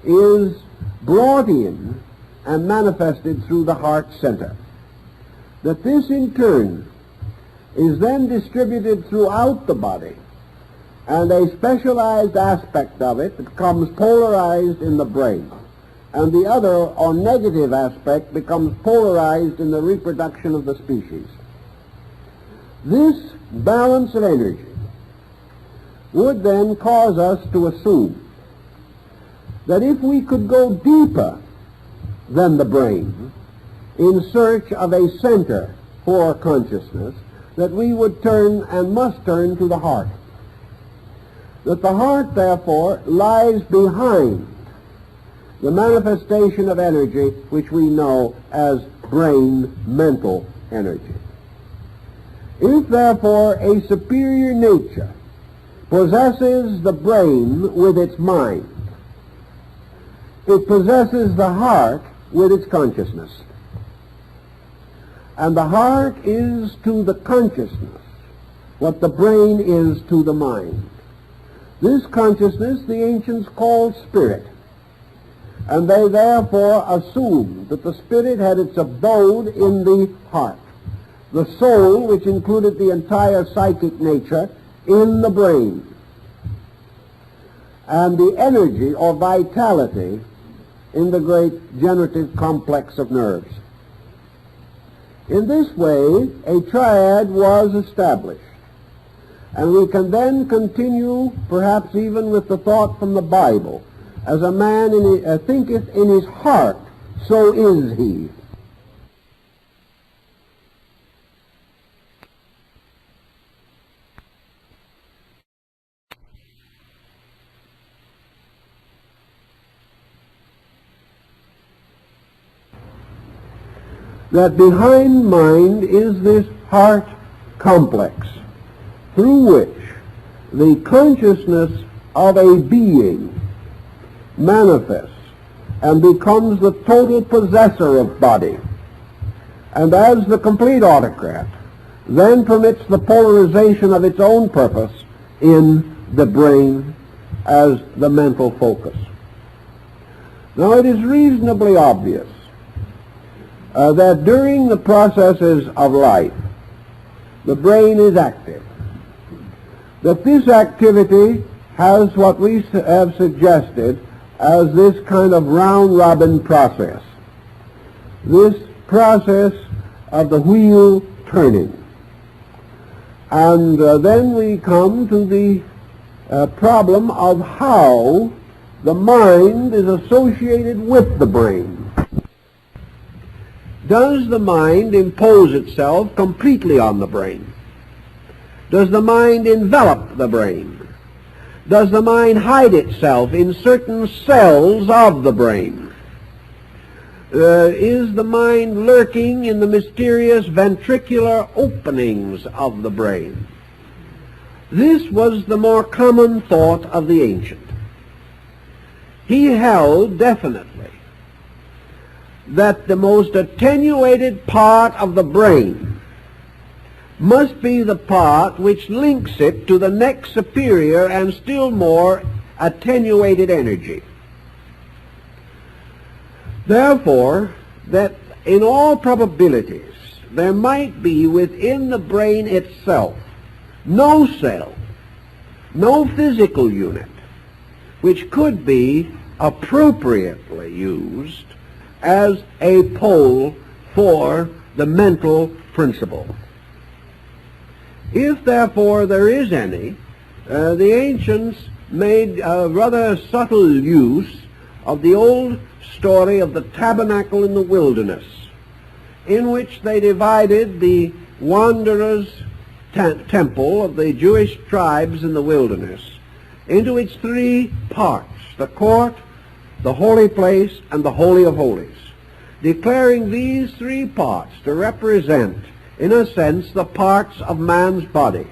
is brought in and manifested through the heart center. That this in turn is then distributed throughout the body, and a specialized aspect of it becomes polarized in the brain, and the other or negative aspect becomes polarized in the reproduction of the species. This balance of energy would then cause us to assume that if we could go deeper than the brain in search of a center for consciousness, that we would turn and must turn to the heart. That the heart, therefore, lies behind the manifestation of energy which we know as brain mental energy. If, therefore, a superior nature possesses the brain with its mind, it possesses the heart with its consciousness. And the heart is to the consciousness what the brain is to the mind. This consciousness the ancients called spirit, and they therefore assumed that the spirit had its abode in the heart, the soul, which included the entire psychic nature, in the brain, and the energy or vitality in the great generative complex of nerves. In this way, a triad was established, and we can then continue, perhaps even with the thought from the Bible, as a man thinketh in his heart, so is he. That behind mind is this heart complex, through which the consciousness of a being manifests and becomes the total possessor of body, and as the complete autocrat, then permits the polarization of its own purpose in the brain as the mental focus. Now, it is reasonably obvious that during the processes of life, the brain is active. That this activity has what we have suggested as this kind of round-robin process. This process of the wheel turning. And then we come to the problem of how the mind is associated with the brain. Does the mind impose itself completely on the brain? Does the mind envelop the brain? Does the mind hide itself in certain cells of the brain? Is the mind lurking in the mysterious ventricular openings of the brain? This was the more common thought of the ancient. He held definitely that the most attenuated part of the brain must be the part which links it to the next superior and still more attenuated energy. Therefore, that in all probabilities there might be within the brain itself no cell, no physical unit, which could be appropriately used as a pole for the mental principle. If, therefore, there is any, the ancients made a rather subtle use of the old story of the tabernacle in the wilderness, in which they divided the wanderers' temple of the Jewish tribes in the wilderness into its three parts: the court, the holy place, and the Holy of Holies, declaring these three parts to represent, in a sense, the parts of man's body.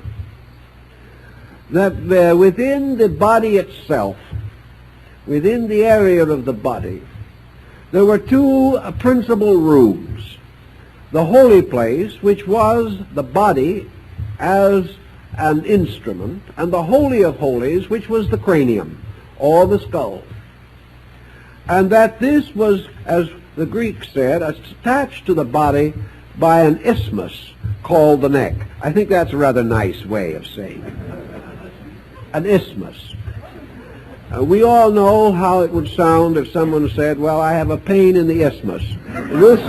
That within the body itself, within the area of the body, there were two principal rooms. The holy place, which was the body as an instrument, and the Holy of Holies, which was the cranium, or the skull. And that this was, as the Greeks said, attached to the body by an isthmus called the neck. I think that's a rather nice way of saying it. An isthmus. We all know how it would sound if someone said, well, I have a pain in the isthmus. This,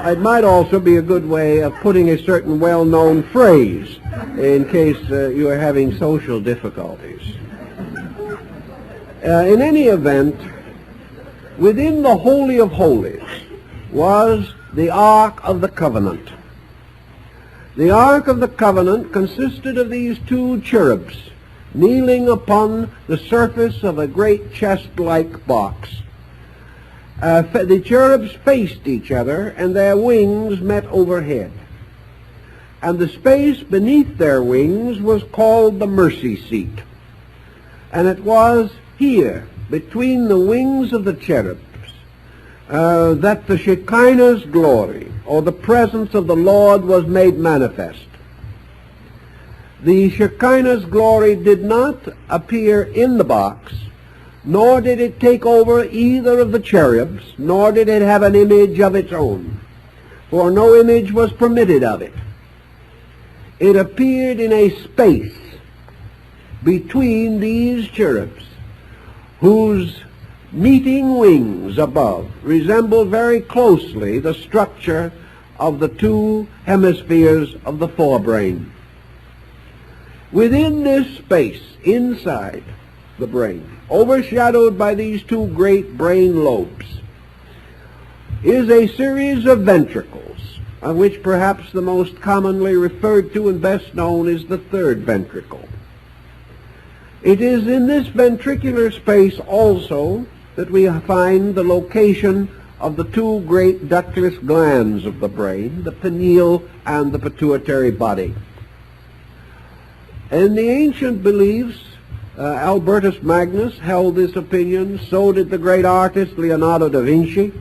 it might also be a good way of putting a certain well-known phrase in case you are having social difficulties. In any event, within the Holy of Holies was the Ark of the Covenant. The Ark of the Covenant consisted of these two cherubs kneeling upon the surface of a great chest-like box. The cherubs faced each other, and their wings met overhead. And the space beneath their wings was called the mercy seat. And it was here, between the wings of the cherubs, that the Shekinah's glory, or the presence of the Lord, was made manifest. The Shekinah's glory did not appear in the box, nor did it take over either of the cherubs, nor did it have an image of its own, for no image was permitted of it. It appeared in a space between these cherubs, whose meeting wings above resemble very closely the structure of the two hemispheres of the forebrain. Within this space, inside the brain, overshadowed by these two great brain lobes, is a series of ventricles, of which perhaps the most commonly referred to and best known is the third ventricle. It is in this ventricular space also that we find the location of the two great ductless glands of the brain, the pineal and the pituitary body. In the ancient beliefs, Albertus Magnus held this opinion, so did the great artist Leonardo da Vinci.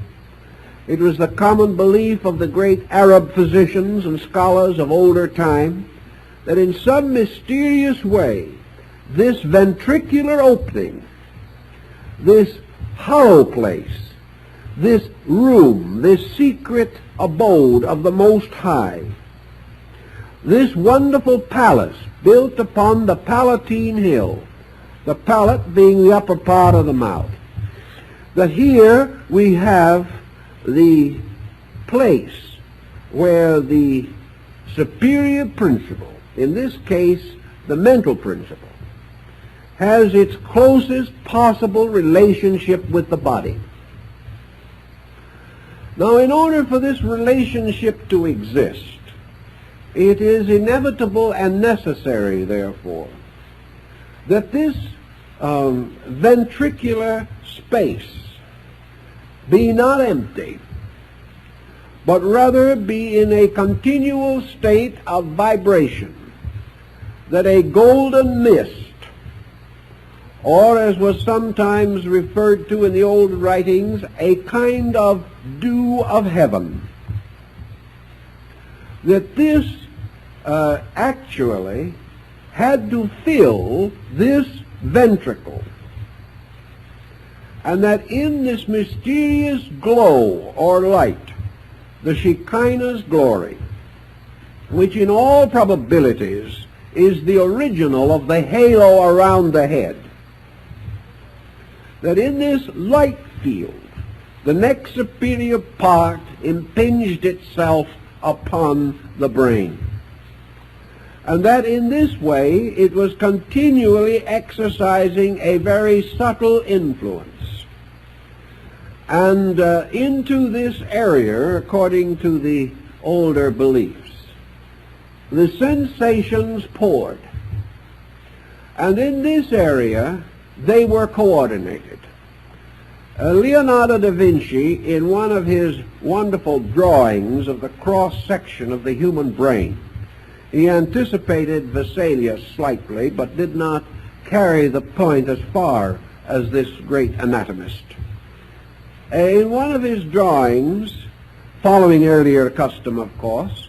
It was the common belief of the great Arab physicians and scholars of older time that in some mysterious way this ventricular opening, this hollow place, this room, this secret abode of the Most High, this wonderful palace built upon the Palatine Hill, the palate being the upper part of the mouth, that here we have the place where the superior principle, in this case the mental principle, has its closest possible relationship with the body. Now, in order for this relationship to exist, it is inevitable and necessary, therefore, that this ventricular space be not empty, but rather be in a continual state of vibration, that a golden mist, or as was sometimes referred to in the old writings, a kind of dew of heaven, that this actually had to fill this ventricle, and that in this mysterious glow or light, the Shekinah's glory, which in all probabilities is the original of the halo around the head, that in this light field the next superior part impinged itself upon the brain, and that in this way it was continually exercising a very subtle influence. And into this area, according to the older beliefs, the sensations poured, and in this area they were coordinated. Leonardo da Vinci, in one of his wonderful drawings of the cross-section of the human brain, he anticipated Vesalius slightly, but did not carry the point as far as this great anatomist. In one of his drawings, following earlier custom of course,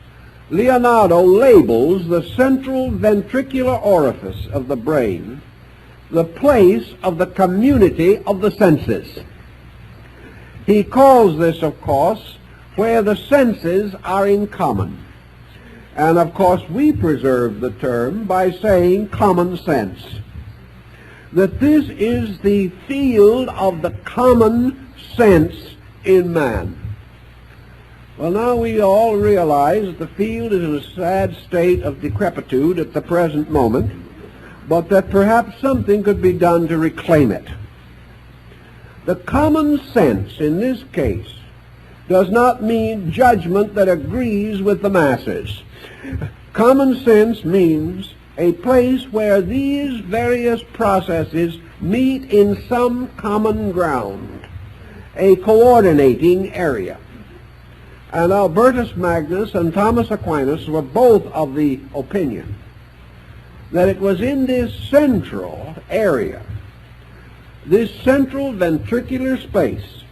Leonardo labels the central ventricular orifice of the brain the place of the community of the senses. He calls this, of course, where the senses are in common. And, of course, we preserve the term by saying common sense. That this is the field of the common sense in man. Well, now we all realize that the field is in a sad state of decrepitude at the present moment, but that perhaps something could be done to reclaim it. The common sense in this case does not mean judgment that agrees with the masses. Common sense means a place where these various processes meet in some common ground, a coordinating area. And Albertus Magnus and Thomas Aquinas were both of the opinion that it was in this central area, this central ventricular space,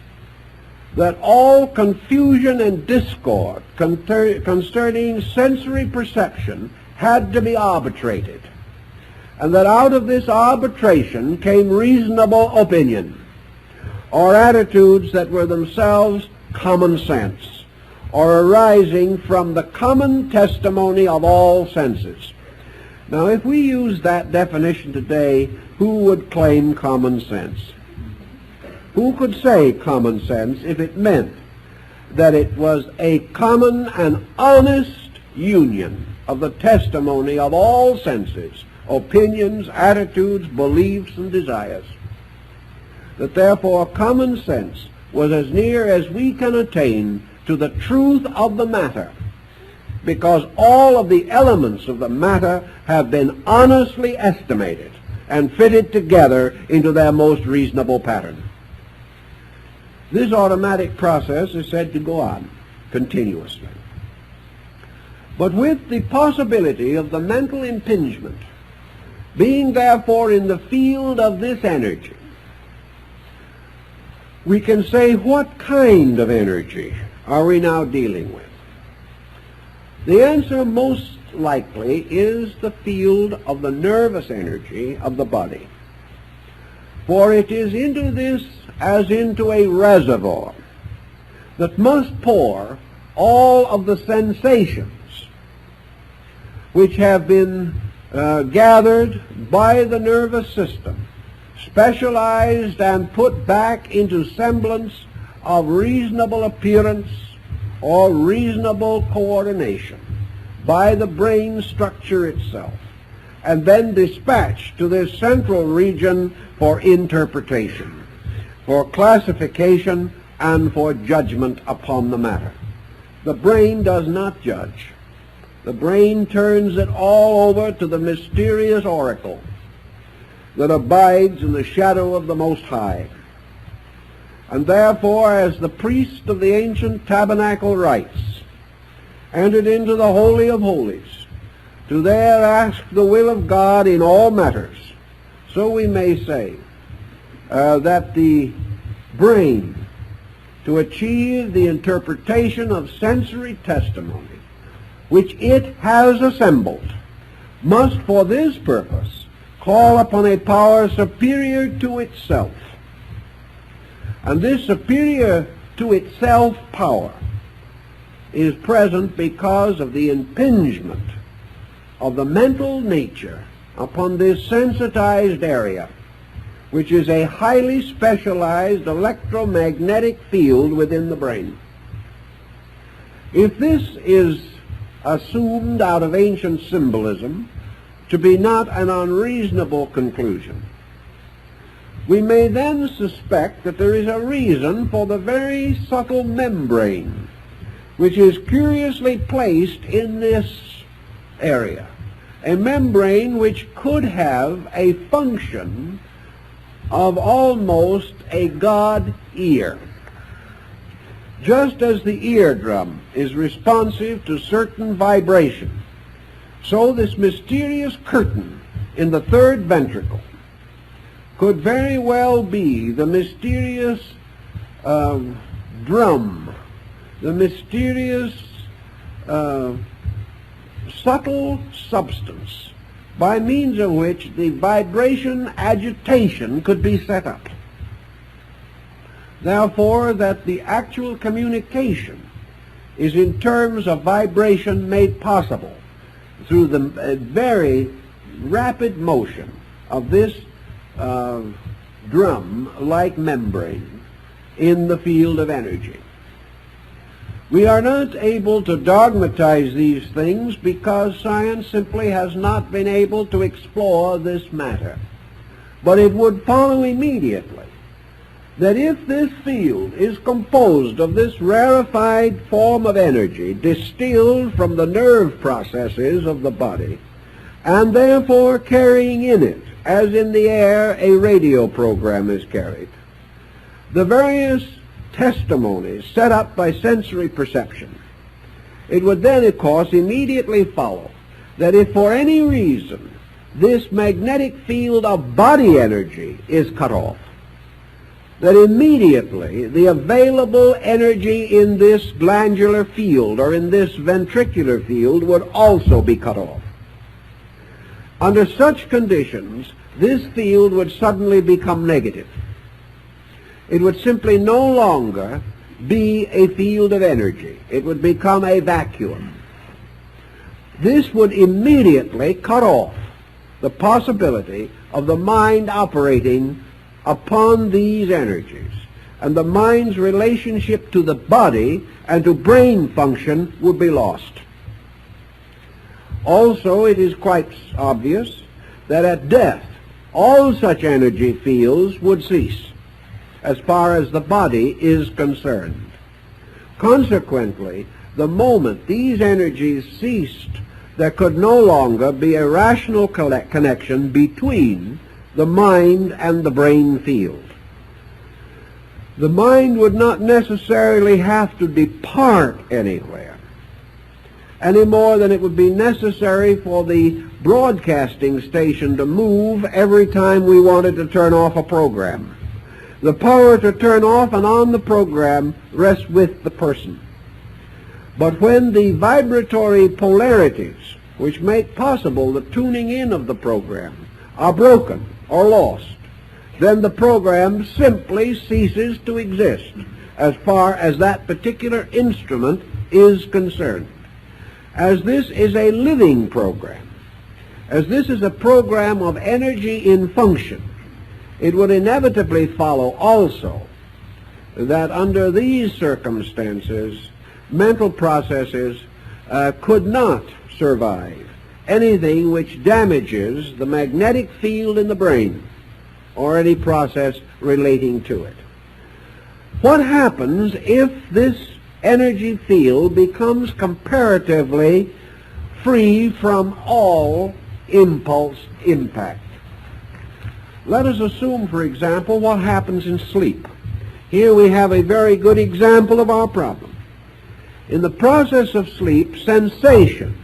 that all confusion and discord concerning sensory perception had to be arbitrated, and that out of this arbitration came reasonable opinion, or attitudes that were themselves common sense, or arising from the common testimony of all senses. Now, if we use that definition today, who would claim common sense? Who could say common sense if it meant that it was a common and honest union of the testimony of all senses, opinions, attitudes, beliefs, and desires? That therefore common sense was as near as we can attain to the truth of the matter, because all of the elements of the matter have been honestly estimated and fitted together into their most reasonable pattern. This automatic process is said to go on continuously. But with the possibility of the mental impingement being therefore in the field of this energy, we can say, what kind of energy are we now dealing with? The answer most likely is the field of the nervous energy of the body. For it is into this as into a reservoir that must pour all of the sensations which have been gathered by the nervous system, specialized and put back into semblance of reasonable appearance or reasonable coordination by the brain structure itself, and then dispatched to this central region for interpretation, for classification, and for judgment upon the matter. The brain does not judge. The brain turns it all over to the mysterious oracle that abides in the shadow of the Most High. And therefore, as the priest of the ancient tabernacle rites entered into the Holy of Holies to there ask the will of God in all matters, so we may say that the brain, to achieve the interpretation of sensory testimony which it has assembled, must for this purpose call upon a power superior to itself. And this superior to itself power is present because of the impingement of the mental nature upon this sensitized area, which is a highly specialized electromagnetic field within the brain. If this is assumed out of ancient symbolism to be not an unreasonable conclusion, we may then suspect that there is a reason for the very subtle membrane which is curiously placed in this area, a membrane which could have a function of almost a God ear. Just as the eardrum is responsive to certain vibration, so this mysterious curtain in the third ventricle could very well be the mysterious drum, the mysterious subtle substance by means of which the vibration agitation could be set up. Therefore, that the actual communication is in terms of vibration made possible through the very rapid motion of this drum-like membrane in the field of energy. We are not able to dogmatize these things because science simply has not been able to explore this matter. But it would follow immediately that if this field is composed of this rarefied form of energy distilled from the nerve processes of the body, and therefore carrying in it, as in the air a radio program is carried, the various testimonies set up by sensory perception, it would then, of course, immediately follow that if for any reason this magnetic field of body energy is cut off, that immediately the available energy in this glandular field or in this ventricular field would also be cut off. Under such conditions, this field would suddenly become negative. It would simply no longer be a field of energy. It would become a vacuum. This would immediately cut off the possibility of the mind operating upon these energies, and the mind's relationship to the body and to brain function would be lost. Also, it is quite obvious that at death, all such energy fields would cease, as far as the body is concerned. Consequently, the moment these energies ceased, there could no longer be a rational connection between the mind and the brain field. The mind would not necessarily have to depart anywhere, any more than it would be necessary for the broadcasting station to move every time we wanted to turn off a program. The power to turn off and on the program rests with the person. But when the vibratory polarities which make possible the tuning in of the program are broken or lost, then the program simply ceases to exist as far as that particular instrument is concerned. As this is a living program, as this is a program of energy in function, it would inevitably follow also that under these circumstances, mental processes could not survive anything which damages the magnetic field in the brain or any process relating to it. What happens if this energy field becomes comparatively free from all impulse impact? Let us assume, for example, what happens in sleep. Here we have a very good example of our problem. In the process of sleep, sensation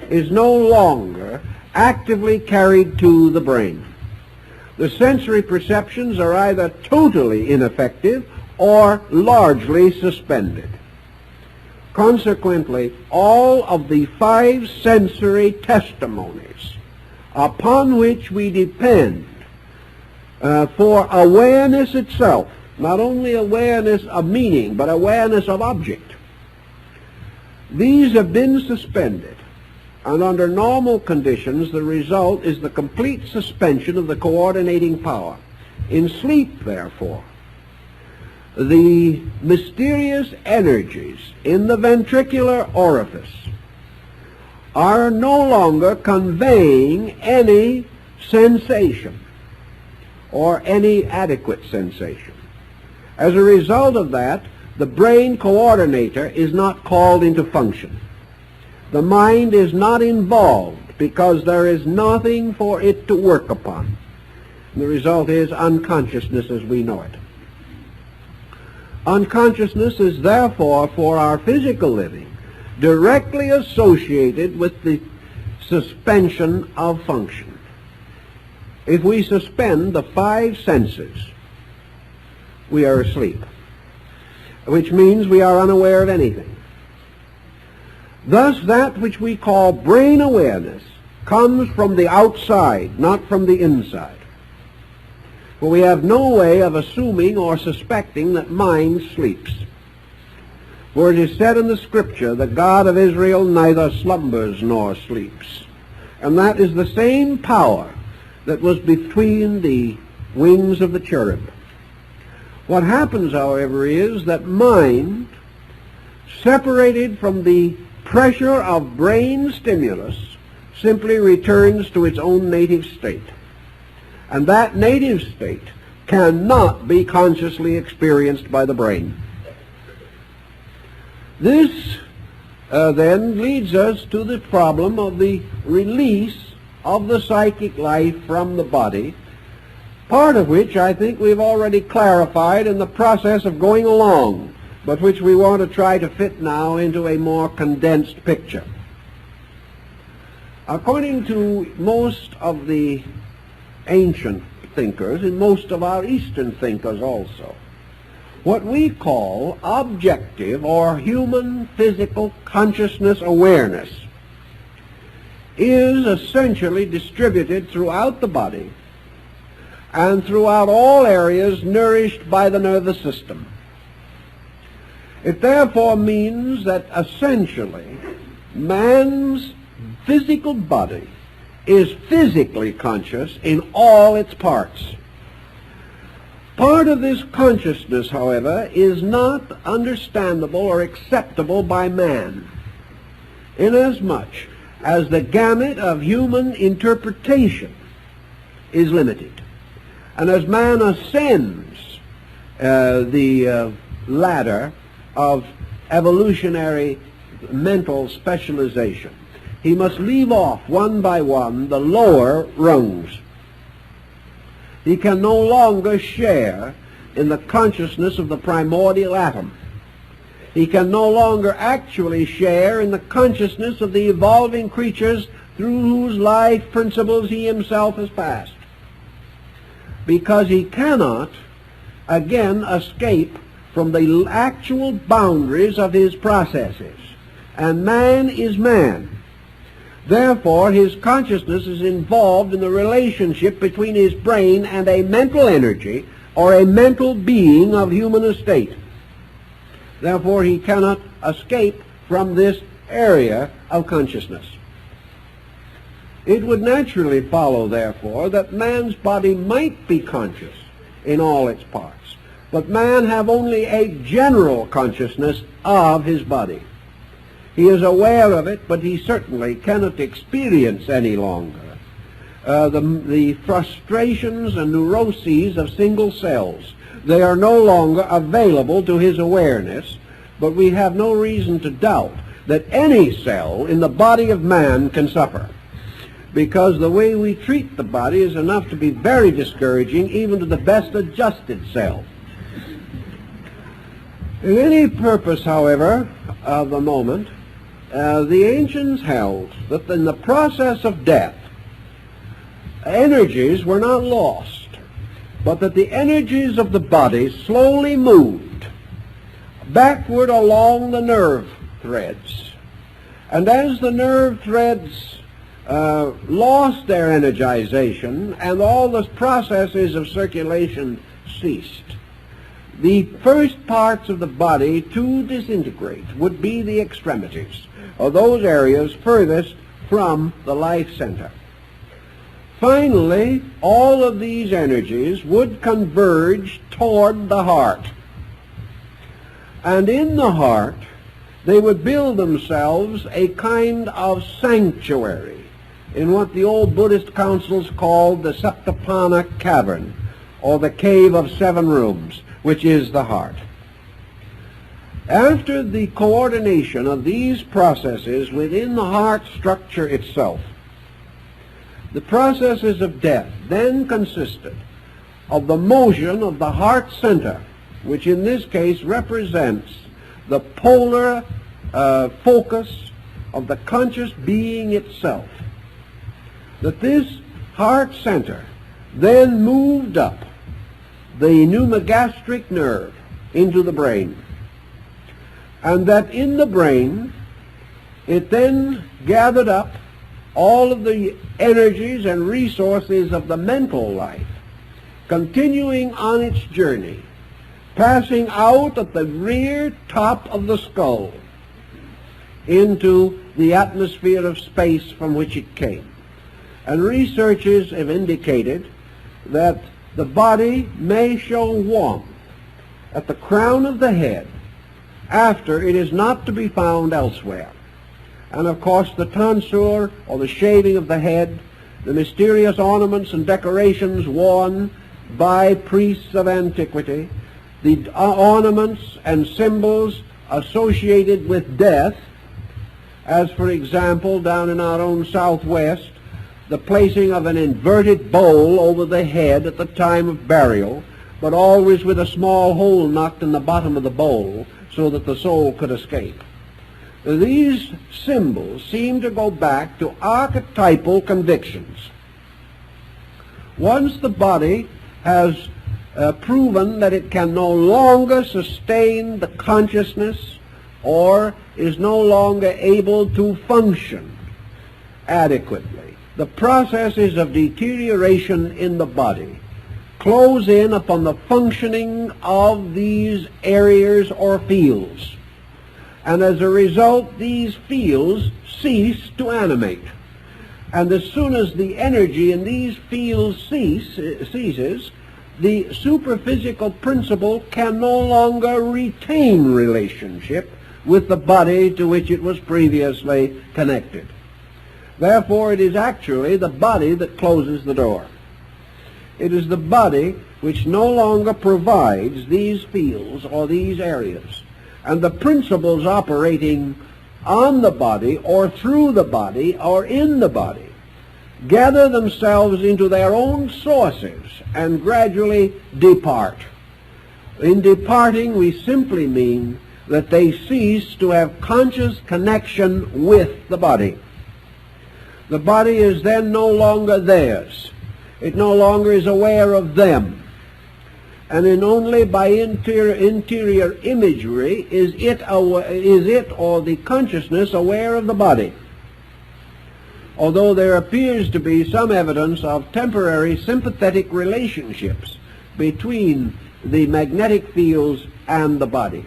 is no longer actively carried to the brain. The sensory perceptions are either totally ineffective or largely suspended. Consequently, all of the 5 sensory testimonies upon which we depend for awareness itself, not only awareness of meaning, but awareness of object, these have been suspended, and under normal conditions the result is the complete suspension of the coordinating power. In sleep, therefore, the mysterious energies in the ventricular orifice are no longer conveying any sensation or any adequate sensation. As a result of that, the brain coordinator is not called into function. The mind is not involved because there is nothing for it to work upon. And the result is unconsciousness as we know it. Unconsciousness is therefore, for our physical living, directly associated with the suspension of function. If we suspend the 5 senses, we are asleep, which means we are unaware of anything. Thus, that which we call brain awareness comes from the outside, not from the inside. For we have no way of assuming or suspecting that mind sleeps. For it is said in the Scripture, the God of Israel neither slumbers nor sleeps. And that is the same power that was between the wings of the cherub. What happens, however, is that mind, separated from the pressure of brain stimulus, simply returns to its own native state. And that native state cannot be consciously experienced by the brain. This then leads us to the problem of the release of the psychic life from the body, part of which I think we've already clarified in the process of going along, but which we want to try to fit now into a more condensed picture. According to most of the ancient thinkers, and most of our Eastern thinkers also, what we call objective or human physical consciousness awareness is essentially distributed throughout the body and throughout all areas nourished by the nervous system. It therefore means that essentially man's physical body is physically conscious in all its parts. Part of this consciousness, however, is not understandable or acceptable by man, inasmuch as the gamut of human interpretation is limited. And as man ascends the ladder of evolutionary mental specialization, he must leave off one by one the lower rungs. He can no longer share in the consciousness of the primordial atom. He can no longer actually share in the consciousness of the evolving creatures through whose life principles he himself has passed, because he cannot again escape from the actual boundaries of his processes. And man is man. Therefore, his consciousness is involved in the relationship between his brain and a mental energy or a mental being of human estate. Therefore, he cannot escape from this area of consciousness. It would naturally follow, therefore, that man's body might be conscious in all its parts, but man have only a general consciousness of his body. He is aware of it, but he certainly cannot experience any longer the frustrations and neuroses of single cells. They are no longer available to his awareness, but we have no reason to doubt that any cell in the body of man can suffer, because the way we treat the body is enough to be very discouraging even to the best adjusted cell. In any purpose, however, of the moment, the ancients held that in the process of death, energies were not lost, but that the energies of the body slowly moved backward along the nerve threads. And as the nerve threads lost their energization and all the processes of circulation ceased, the first parts of the body to disintegrate would be the extremities, or those areas furthest from the life center. Finally, all of these energies would converge toward the heart. And in the heart, they would build themselves a kind of sanctuary in what the old Buddhist councils called the Saptapana cavern, or the cave of 7 rooms, which is the heart. After the coordination of these processes within the heart structure itself, the processes of death then consisted of the motion of the heart center, which in this case represents the polar focus of the conscious being itself. That this heart center then moved up the pneumogastric nerve into the brain, and that in the brain it then gathered up all of the energies and resources of the mental life, continuing on its journey, passing out at the rear top of the skull into the atmosphere of space from which it came. And researchers have indicated that the body may show warmth at the crown of the head after it is not to be found elsewhere. And of course the tonsure, or the shaving of the head, the mysterious ornaments and decorations worn by priests of antiquity, the ornaments and symbols associated with death, as for example down in our own Southwest, the placing of an inverted bowl over the head at the time of burial, but always with a small hole knocked in the bottom of the bowl so that the soul could escape. These symbols seem to go back to archetypal convictions. Once the body has proven that it can no longer sustain the consciousness or is no longer able to function adequately, the processes of deterioration in the body close in upon the functioning of these areas or fields. And as a result, these fields cease to animate. And as soon as the energy in these fields ceases, the superphysical principle can no longer retain relationship with the body to which it was previously connected. Therefore, it is actually the body that closes the door. It is the body which no longer provides these fields or these areas. And the principles operating on the body or through the body or in the body gather themselves into their own sources and gradually depart. In departing, we simply mean that they cease to have conscious connection with the body. The body is then no longer theirs. It no longer is aware of them. And in only by interior imagery is it or the consciousness aware of the body. Although there appears to be some evidence of temporary sympathetic relationships between the magnetic fields and the body.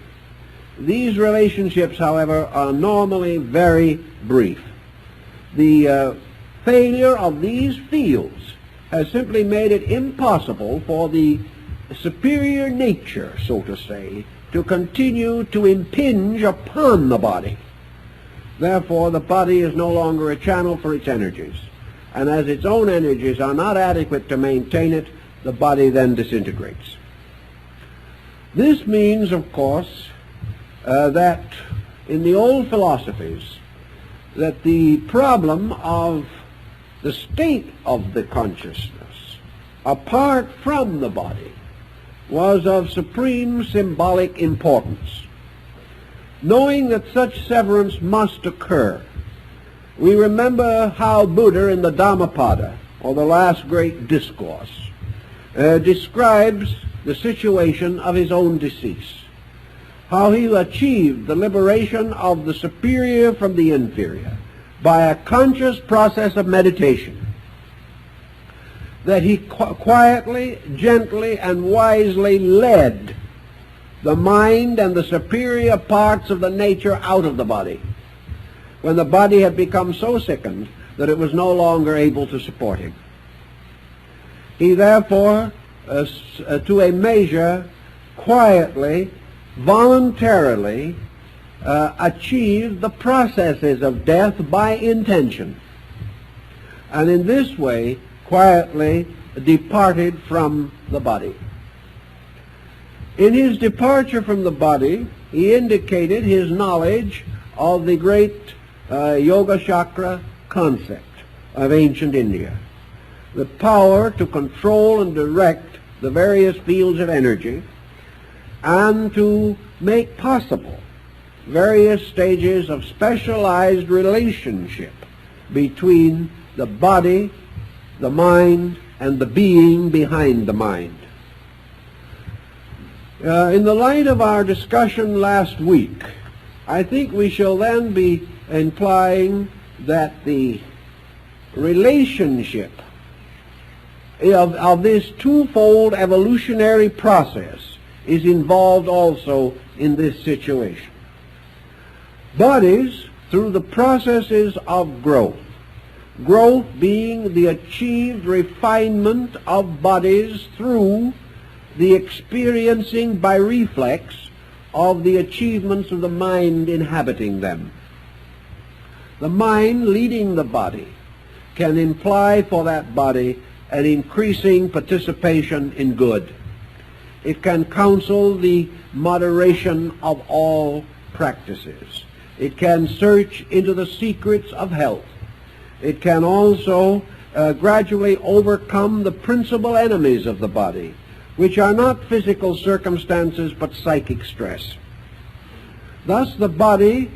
These relationships, however, are normally very brief. The failure of these fields has simply made it impossible for the superior nature, so to say, to continue to impinge upon the body. Therefore, the body is no longer a channel for its energies. And as its own energies are not adequate to maintain it, the body then disintegrates. This means, of course, that in the old philosophies, that the problem of the state of the consciousness apart from the body was of supreme symbolic importance. Knowing that such severance must occur, we remember how Buddha in the Dhammapada, or the last great discourse, describes the situation of his own decease, how he achieved the liberation of the superior from the inferior by a conscious process of meditation, that he quietly, gently, and wisely led the mind and the superior parts of the nature out of the body, when the body had become so sickened that it was no longer able to support him. He therefore, to a measure, quietly, voluntarily achieved the processes of death by intention, and in this way quietly departed from the body. In his departure from the body, he indicated his knowledge of the great Yoga Chakra concept of ancient India, the power to control and direct the various fields of energy and to make possible various stages of specialized relationship between the body, the mind, and the being behind the mind. In the light of our discussion last week, I think we shall then be implying that the relationship of this twofold evolutionary process is involved also in this situation. Bodies, through the processes of growth being the achieved refinement of bodies through the experiencing by reflex of the achievements of the mind inhabiting them. The mind leading the body can imply for that body an increasing participation in good. It can counsel the moderation of all practices. It can search into the secrets of health. It can also gradually overcome the principal enemies of the body, which are not physical circumstances but psychic stress. Thus the body,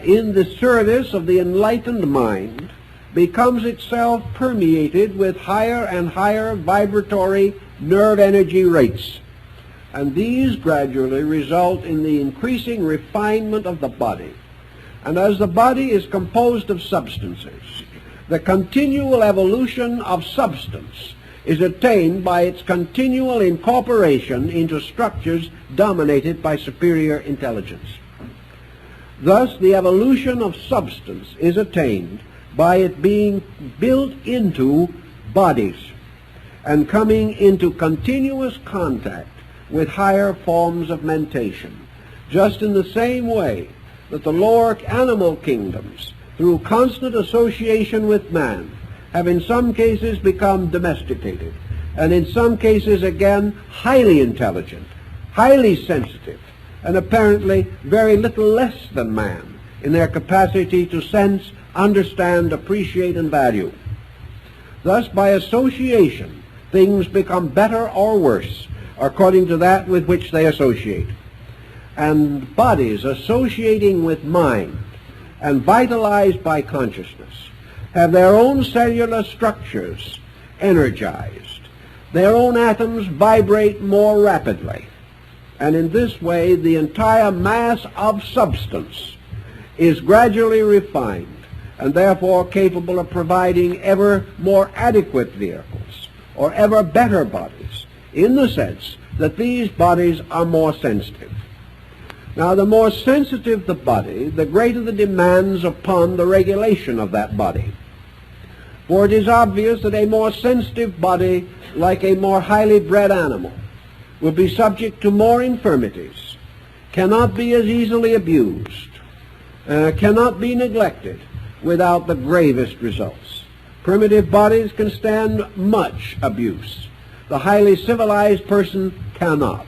in the service of the enlightened mind, becomes itself permeated with higher and higher vibratory nerve energy rates. And these gradually result in the increasing refinement of the body. And as the body is composed of substances, the continual evolution of substance is attained by its continual incorporation into structures dominated by superior intelligence. Thus, the evolution of substance is attained by it being built into bodies. and coming into continuous contact with higher forms of mentation, just in the same way that the lower animal kingdoms, through constant association with man, have in some cases become domesticated, and in some cases again highly intelligent, highly sensitive, and apparently very little less than man in their capacity to sense, understand, appreciate, and value. Thus, by association, things become better or worse according to that with which they associate. And bodies associating with mind and vitalized by consciousness have their own cellular structures energized. Their own atoms vibrate more rapidly. And in this way, the entire mass of substance is gradually refined and therefore capable of providing ever more adequate vehicles or ever better bodies, in the sense that these bodies are more sensitive. Now, the more sensitive the body, the greater the demands upon the regulation of that body. For it is obvious that a more sensitive body, like a more highly bred animal, will be subject to more infirmities, cannot be as easily abused, cannot be neglected without the gravest results. Primitive bodies can stand much abuse. The highly civilized person cannot.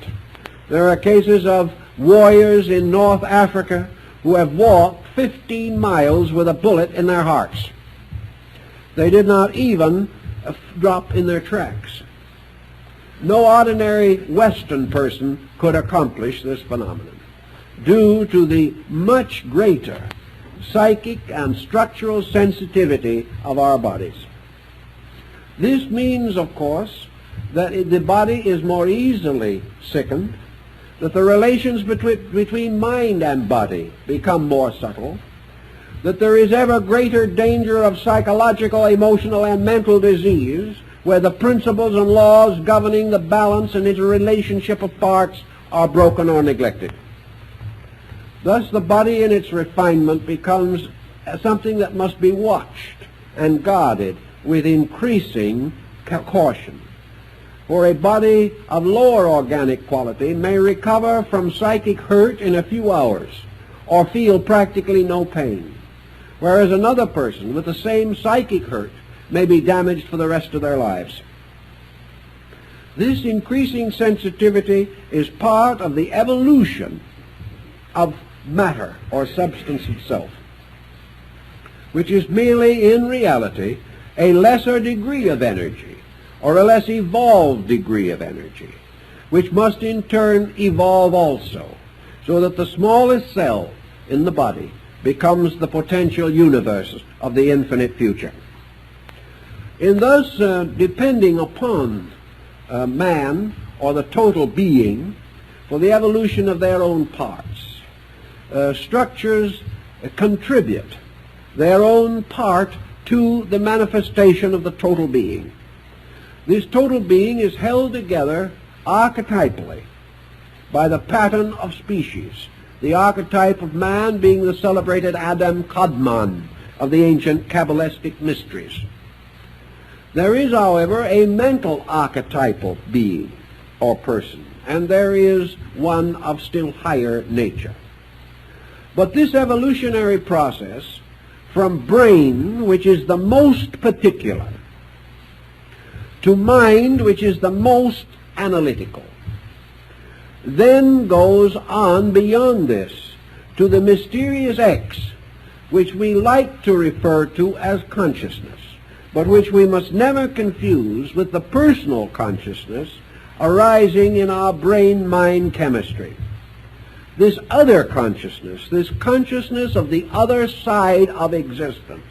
There are cases of warriors in North Africa who have walked 15 miles with a bullet in their hearts. They did not even drop in their tracks. No ordinary Western person could accomplish this phenomenon due to the much greater psychic and structural sensitivity of our bodies. This means, of course, that the body is more easily sickened, that the relations between mind and body become more subtle, that there is ever greater danger of psychological, emotional, and mental disease, where the principles and laws governing the balance and interrelationship of parts are broken or neglected. Thus, the body in its refinement becomes something that must be watched and guarded with increasing caution. For a body of lower organic quality may recover from psychic hurt in a few hours or feel practically no pain, whereas another person with the same psychic hurt may be damaged for the rest of their lives. This increasing sensitivity is part of the evolution of matter or substance itself, which is merely in reality a lesser degree of energy or a less evolved degree of energy, which must in turn evolve also, so that the smallest cell in the body becomes the potential universe of the infinite future. In thus depending upon man or the total being for the evolution of their own parts, structures contribute their own part to the manifestation of the total being. This total being is held together archetypally by the pattern of species, the archetype of man being the celebrated Adam Kadmon of the ancient Kabbalistic mysteries. There is, however, a mental archetypal being or person, and there is one of still higher nature. But this evolutionary process from brain, which is the most particular, to mind, which is the most analytical, then goes on beyond this to the mysterious X, which we like to refer to as consciousness, but which we must never confuse with the personal consciousness arising in our brain-mind chemistry. This other consciousness, this consciousness of the other side of existence,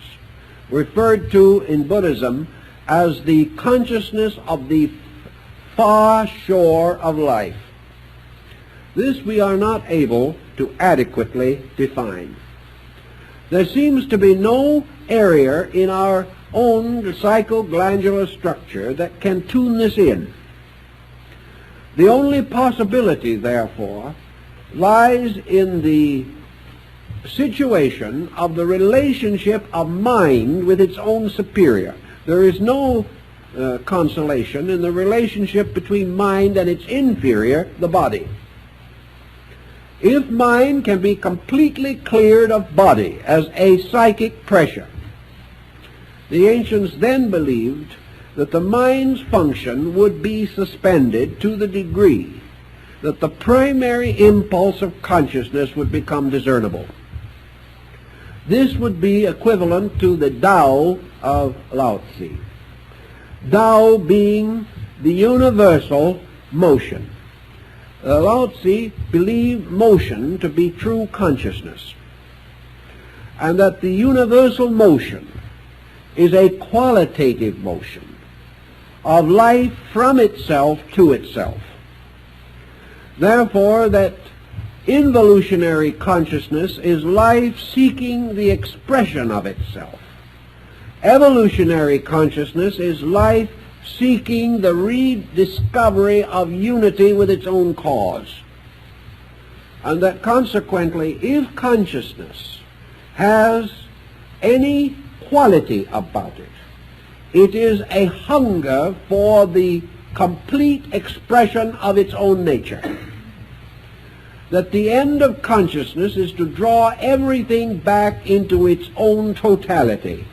referred to in Buddhism as the consciousness of the far shore of life. This we are not able to adequately define. There seems to be no area in our own psychoglandular structure that can tune this in. The only possibility, therefore, lies in the situation of the relationship of mind with its own superior. There is no consolation in the relationship between mind and its inferior, the body. If mind can be completely cleared of body as a psychic pressure, the ancients then believed that the mind's function would be suspended to the degree that the primary impulse of consciousness would become discernible. This would be equivalent to the Tao of Lao Tzu. Tao being the universal motion. Lao Tzu believed motion to be true consciousness, and that the universal motion is a qualitative motion of life from itself to itself. Therefore, that involutionary consciousness is life seeking the expression of itself. Evolutionary consciousness is life seeking the rediscovery of unity with its own cause. And that consequently, if consciousness has any quality about it, it is a hunger for the complete expression of its own nature. That the end of consciousness is to draw everything back into its own totality,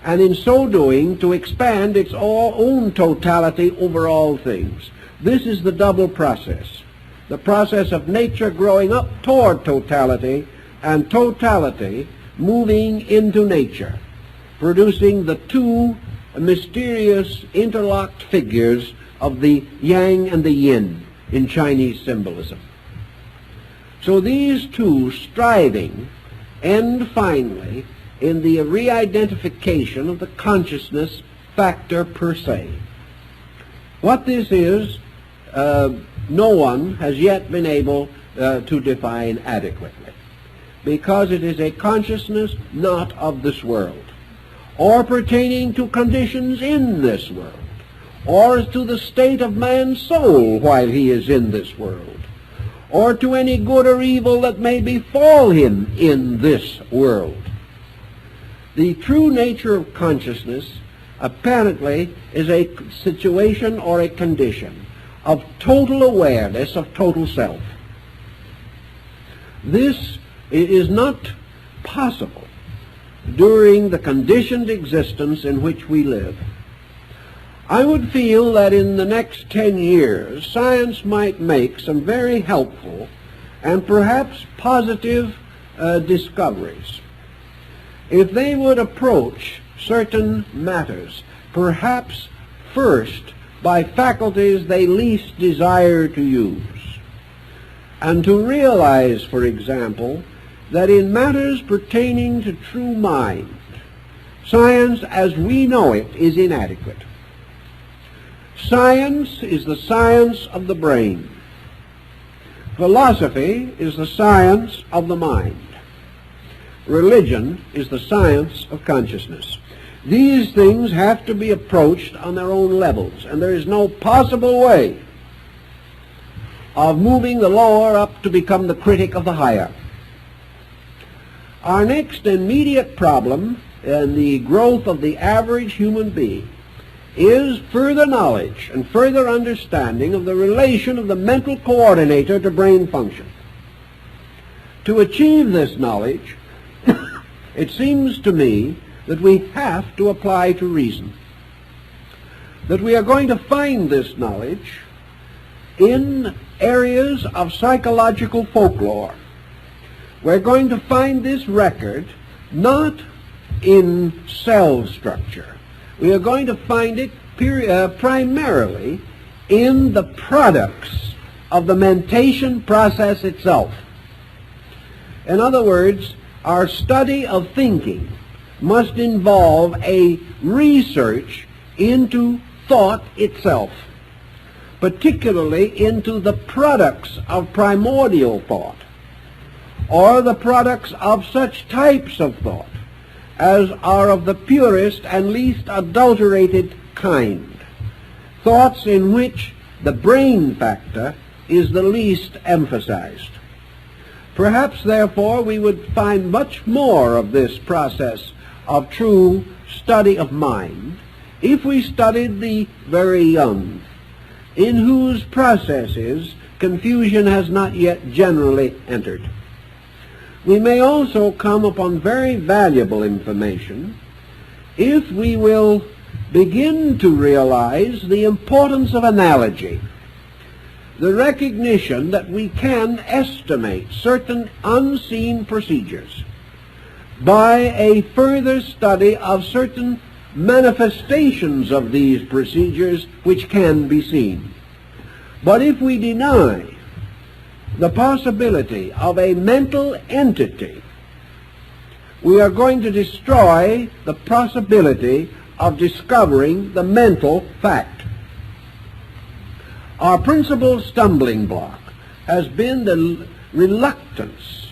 and in so doing to expand its own totality over all things. This is the double process, the process of nature growing up toward totality and totality moving into nature, producing the two mysterious interlocked figures of the yang and the yin in Chinese symbolism. So these two striving end finally in the re-identification of the consciousness factor per se. What this is, no one has yet been able to define adequately, because it is a consciousness not of this world, or pertaining to conditions in this world, or to the state of man's soul while he is in this world, or to any good or evil that may befall him in this world. The true nature of consciousness apparently is a situation or a condition of total awareness of total self. This is not possible during the conditioned existence in which we live. I would feel that in the next 10 years, science might make some very helpful and perhaps positive discoveries. If they would approach certain matters, perhaps first by faculties they least desire to use, and to realize, for example, that in matters pertaining to true mind, science as we know it is inadequate. Science is the science of the brain. Philosophy is the science of the mind. Religion is the science of consciousness. These things have to be approached on their own levels, and there is no possible way of moving the lower up to become the critic of the higher. Our next immediate problem in the growth of the average human being is further knowledge and further understanding of the relation of the mental coordinator to brain function. To achieve this knowledge, it seems to me that we have to apply to reason. That we are going to find this knowledge in areas of psychological folklore. We're going to find this record not in cell structure. We are going to find it primarily in the products of the mentation process itself. In other words, our study of thinking must involve a research into thought itself, particularly into the products of primordial thought, or the products of such types of thought as are of the purest and least adulterated kind, thoughts in which the brain factor is the least emphasized. Perhaps, therefore, we would find much more of this process of true study of mind if we studied the very young, in whose processes confusion has not yet generally entered. We may also come upon very valuable information if we will begin to realize the importance of analogy, the recognition that we can estimate certain unseen procedures by a further study of certain manifestations of these procedures which can be seen. But if we deny the possibility of a mental entity, we are going to destroy the possibility of discovering the mental fact. Our principal stumbling block has been the reluctance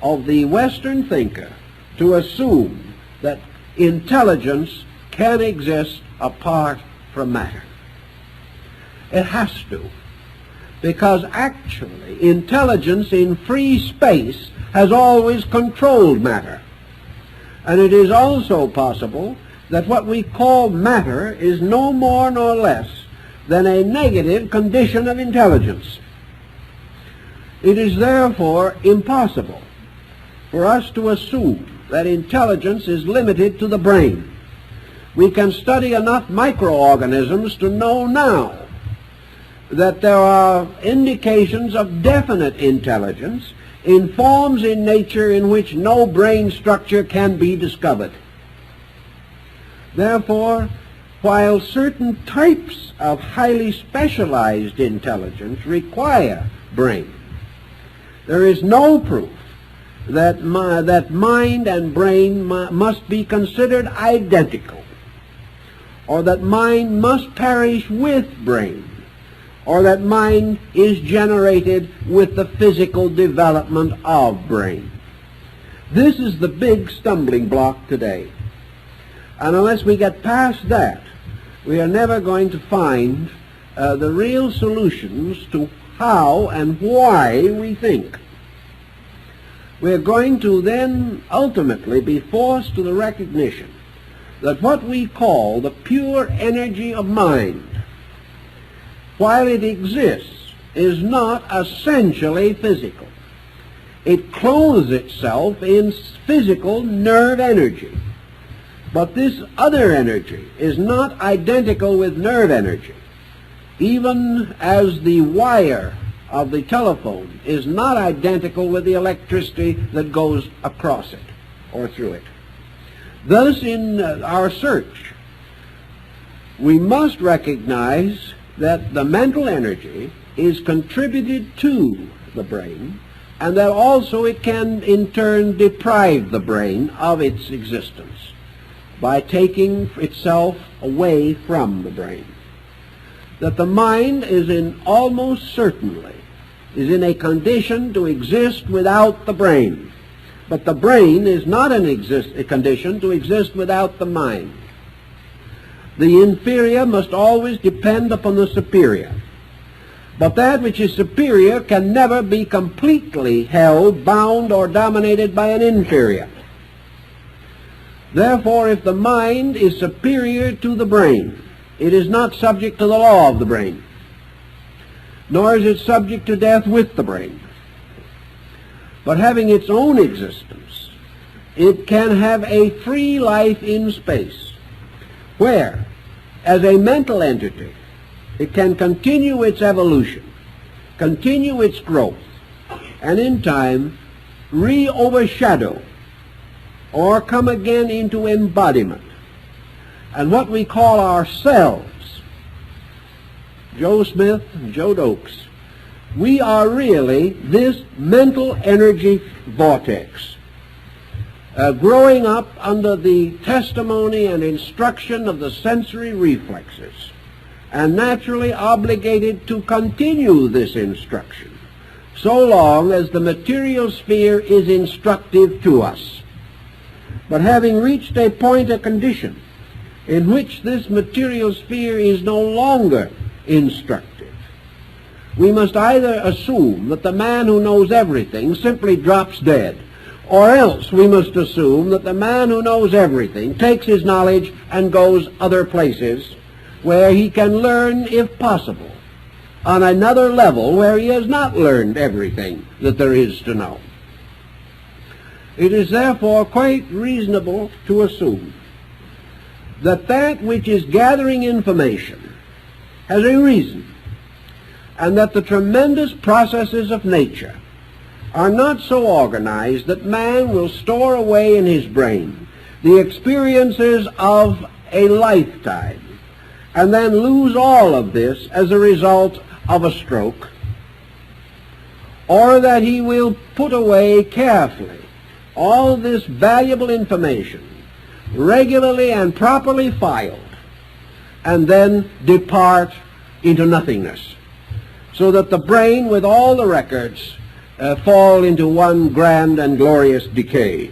of the Western thinker to assume that intelligence can exist apart from matter. It has to, because actually intelligence in free space has always controlled matter. And it is also possible that what we call matter is no more nor less than a negative condition of intelligence. It is therefore impossible for us to assume that intelligence is limited to the brain. We can study enough microorganisms to know now that there are indications of definite intelligence in forms in nature in which no brain structure can be discovered. Therefore, while certain types of highly specialized intelligence require brain, there is no proof that mind and brain must be considered identical, or that mind must perish with brain, or that mind is generated with the physical development of brain. This is the big stumbling block today. And unless we get past that, we are never going to find the real solutions to how and why we think. We are going to then ultimately be forced to the recognition that what we call the pure energy of mind, while it exists, is not essentially physical. It clothes itself in physical nerve energy. But this other energy is not identical with nerve energy, even as the wire of the telephone is not identical with the electricity that goes across it or through it. Thus, in our search, we must recognize that the mental energy is contributed to the brain, and that also it can in turn deprive the brain of its existence by taking itself away from the brain. That the mind is almost certainly in a condition to exist without the brain, but the brain is not in a condition to exist without the mind. The inferior must always depend upon the superior, but that which is superior can never be completely held, bound, or dominated by an inferior. Therefore, if the mind is superior to the brain, it is not subject to the law of the brain, nor is it subject to death with the brain. But having its own existence, it can have a free life in space, where, as a mental entity, it can continue its evolution, continue its growth, and in time re-overshadow or come again into embodiment. And what we call ourselves, Joe Smith and Joe Dokes, we are really this mental energy vortex, growing up under the testimony and instruction of the sensory reflexes, and naturally obligated to continue this instruction so long as the material sphere is instructive to us. But having reached a point, a condition, in which this material sphere is no longer instructive, we must either assume that the man who knows everything simply drops dead, Or else we must assume that the man who knows everything takes his knowledge and goes other places where he can learn, if possible, on another level where he has not learned everything that there is to know. It is therefore quite reasonable to assume that that which is gathering information has a reason, and that the tremendous processes of nature are not so organized that man will store away in his brain the experiences of a lifetime and then lose all of this as a result of a stroke, or that he will put away carefully all this valuable information, regularly and properly filed, and then depart into nothingness, so that the brain with all the records fall into one grand and glorious decay.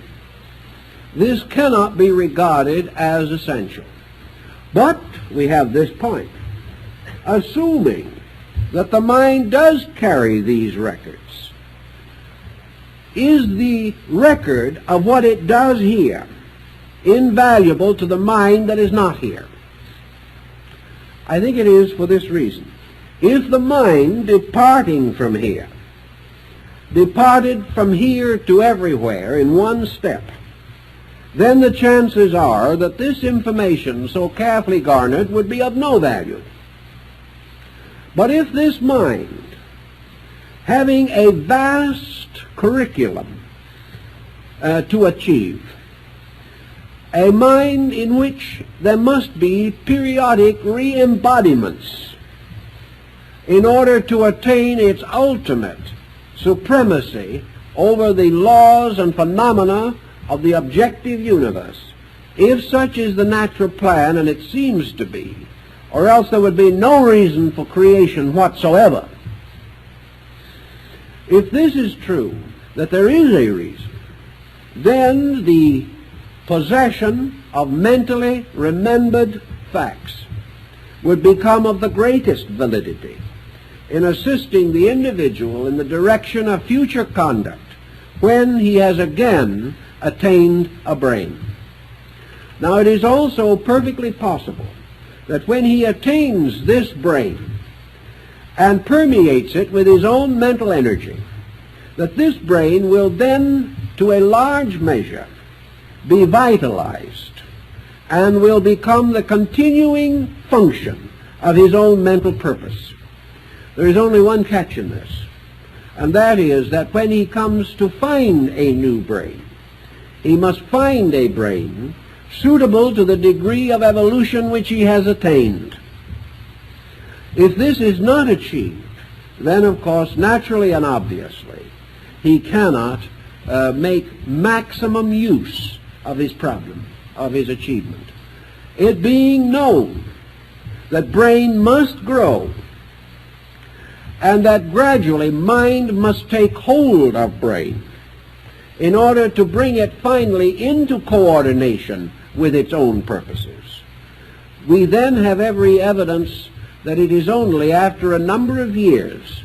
This cannot be regarded as essential. But we have this point. Assuming that the mind does carry these records, is the record of what it does here invaluable to the mind that is not here? I think it is for this reason. If the mind departing from here departed from here to everywhere in one step, then the chances are that this information so carefully garnered would be of no value. But if this mind, having a vast curriculum to achieve, a mind in which there must be periodic re-embodiments in order to attain its ultimate supremacy over the laws and phenomena of the objective universe, if such is the natural plan, and it seems to be, or else there would be no reason for creation whatsoever. If this is true, that there is a reason, then the possession of mentally remembered facts would become of the greatest validity in assisting the individual in the direction of future conduct when he has again attained a brain. Now, it is also perfectly possible that when he attains this brain and permeates it with his own mental energy, that this brain will then, to a large measure, be vitalized and will become the continuing function of his own mental purpose. There is only one catch in this, and that is that when he comes to find a new brain, he must find a brain suitable to the degree of evolution which he has attained. If this is not achieved, then of course, naturally and obviously, he cannot make maximum use of his problem, of his achievement. It being known that brain must grow, and that gradually mind must take hold of brain in order to bring it finally into coordination with its own purposes. We then have every evidence that it is only after a number of years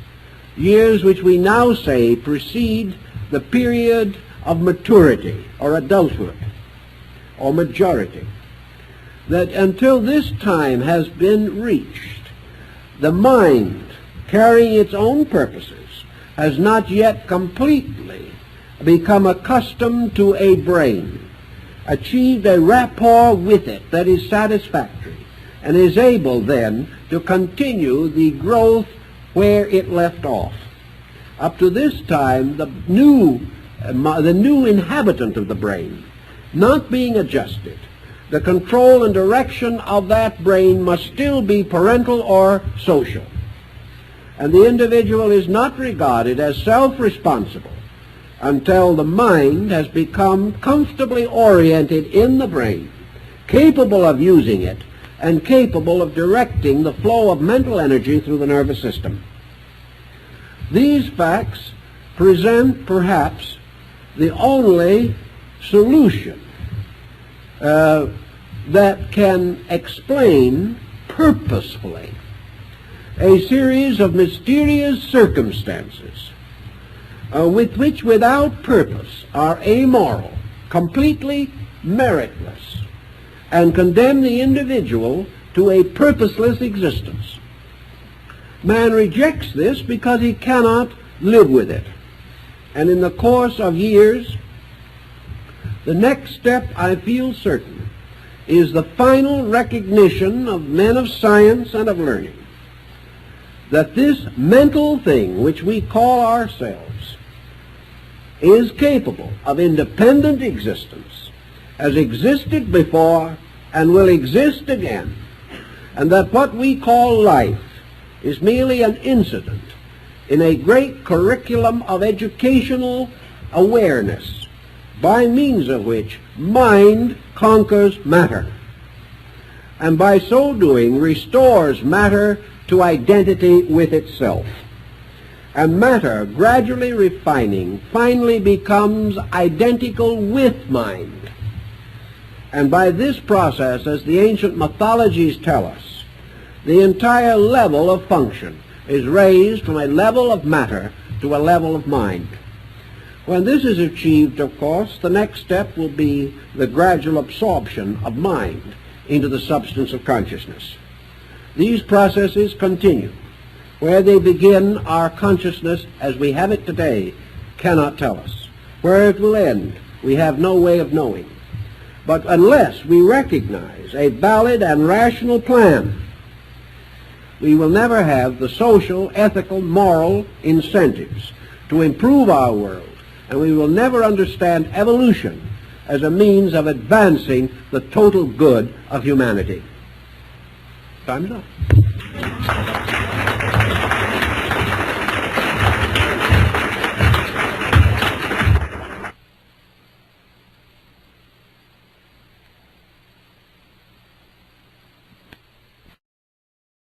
which we now say precede the period of maturity or adulthood or majority, that until this time has been reached, the mind carrying its own purposes has not yet completely become accustomed to a brain, achieved a rapport with it that is satisfactory, and is able then to continue the growth where it left off. Up to this time, the new inhabitant of the brain, not being adjusted, the control and direction of that brain must still be parental or social. And the individual is not regarded as self-responsible until the mind has become comfortably oriented in the brain, capable of using it, and capable of directing the flow of mental energy through the nervous system. These facts present perhaps the only solution that can explain purposefully a series of mysterious circumstances which without purpose are amoral, completely meritless, and condemn the individual to a purposeless existence. Man rejects this because he cannot live with it. And in the course of years, the next step, I feel certain, is the final recognition of men of science and of learning that this mental thing which we call ourselves is capable of independent existence, has existed before and will exist again, and that what we call life is merely an incident in a great curriculum of educational awareness by means of which mind conquers matter, and by so doing restores matter to identity with itself. And matter, gradually refining, finally becomes identical with mind. And by this process, as the ancient mythologies tell us, the entire level of function is raised from a level of matter to a level of mind. When this is achieved, of course, the next step will be the gradual absorption of mind into the substance of consciousness. These processes continue. Where they begin, our consciousness as we have it today cannot tell us. Where it will end, we have no way of knowing. But unless we recognize a valid and rational plan, we will never have the social, ethical, moral incentives to improve our world, and we will never understand evolution as a means of advancing the total good of humanity. Time's up.